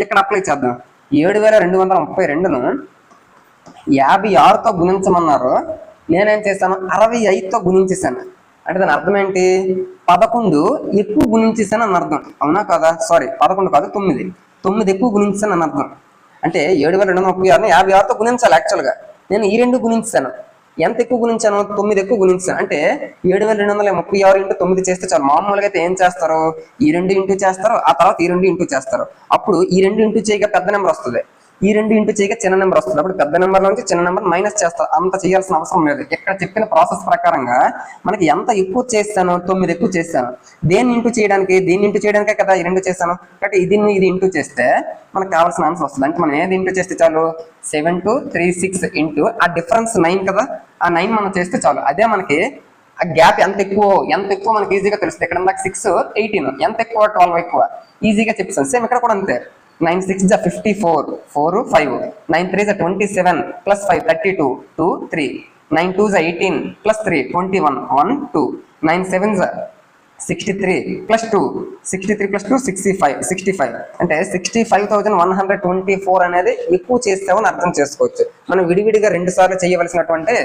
A: ఇక్కడ అప్లై చేద్దాం. 7232ను 56తో గుణించమన్నారు. నేనేం చేశాను, 65తో గుణించేశాను. అంటే దాని అర్థం ఏంటి, 11 ఎక్కువ గుణించేసాను అని అర్థం. అవునా కదా? సారీ, 11 కాదు, 9 ఎక్కువ గుణించాను అని అర్థం. అంటే 7236ని 56తో గుణించాలి. యాక్చువల్గా నేను ఈ 2 గుణించాను. ఎంత ఎక్కువ గుణించాను, 9 ఎక్కువ గుణించాను. అంటే 7236 ఇంటూ 9 చేస్తే చాలు. మామూలుగా అయితే ఏం చేస్తారు, ఈ 2 ఇంటూ చేస్తారు, ఆ తర్వాత ఈ 2 ఇంటూ చేస్తారు. అప్పుడు ఈ 2 ఇంటూ చేయగా పెద్ద నెంబర్ వస్తుంది, ఈ 2 ఇంటూ చేయగా చిన్న నెంబర్ వస్తుంది. అప్పుడు పెద్ద నెంబర్ నుంచి చిన్న నెంబర్ మైనస్ చేస్తారు. అంత చేయాల్సిన అవసరం లేదు. ఇక్కడ చెప్పిన ప్రాసెస్ ప్రకారంగా మనకి ఎంత ఎక్కువ చేస్తాను, 9 ఎక్కువ చేస్తాను. దీన్ని ఇంటూ చేయడానికే కదా ఈ 2 చేస్తాను. కాబట్టి ఇది ఇంటూ చేస్తే మనకు కావాల్సిన ఆన్సర్ వస్తుంది. అంటే మనం ఏది ఇంటూ చేస్తే చాలు, 7236 ఇంటూ ఆ డిఫరెన్స్ 9 కదా, ఆ 9 మనం చేస్తే చాలు. అదే మనకి ఆ గ్యాప్ ఎంత ఎక్కువ మనకి ఈజీగా తెలుస్తుంది. ఇక్కడ నాకు 6 18, ఎంత ఎక్కువ 12 ఎక్కువ ఈజీగా చెప్పేసాను. సేమ్ ఇక్కడ కూడా అంతే. 9 6 జా 54, 4 5, 9 3 జా 27 ప్లస్ 5 32, 2 3, 9 2 జా 18 ప్లస్ 3 21, 1 2, 9 7 జా 63 ప్లస్ 2, 63 ప్లస్ 2 65. అంటే 65,124 అనేది ఎక్కువ చేస్తామని అర్థం చేసుకోవచ్చు. మనం విడివిడిగా 2 సార్లు చేయవలసినటువంటి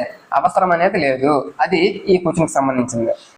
A: అవసరం అనేది లేదు. అది ఈ క్వశ్చన్కి సంబంధించింది.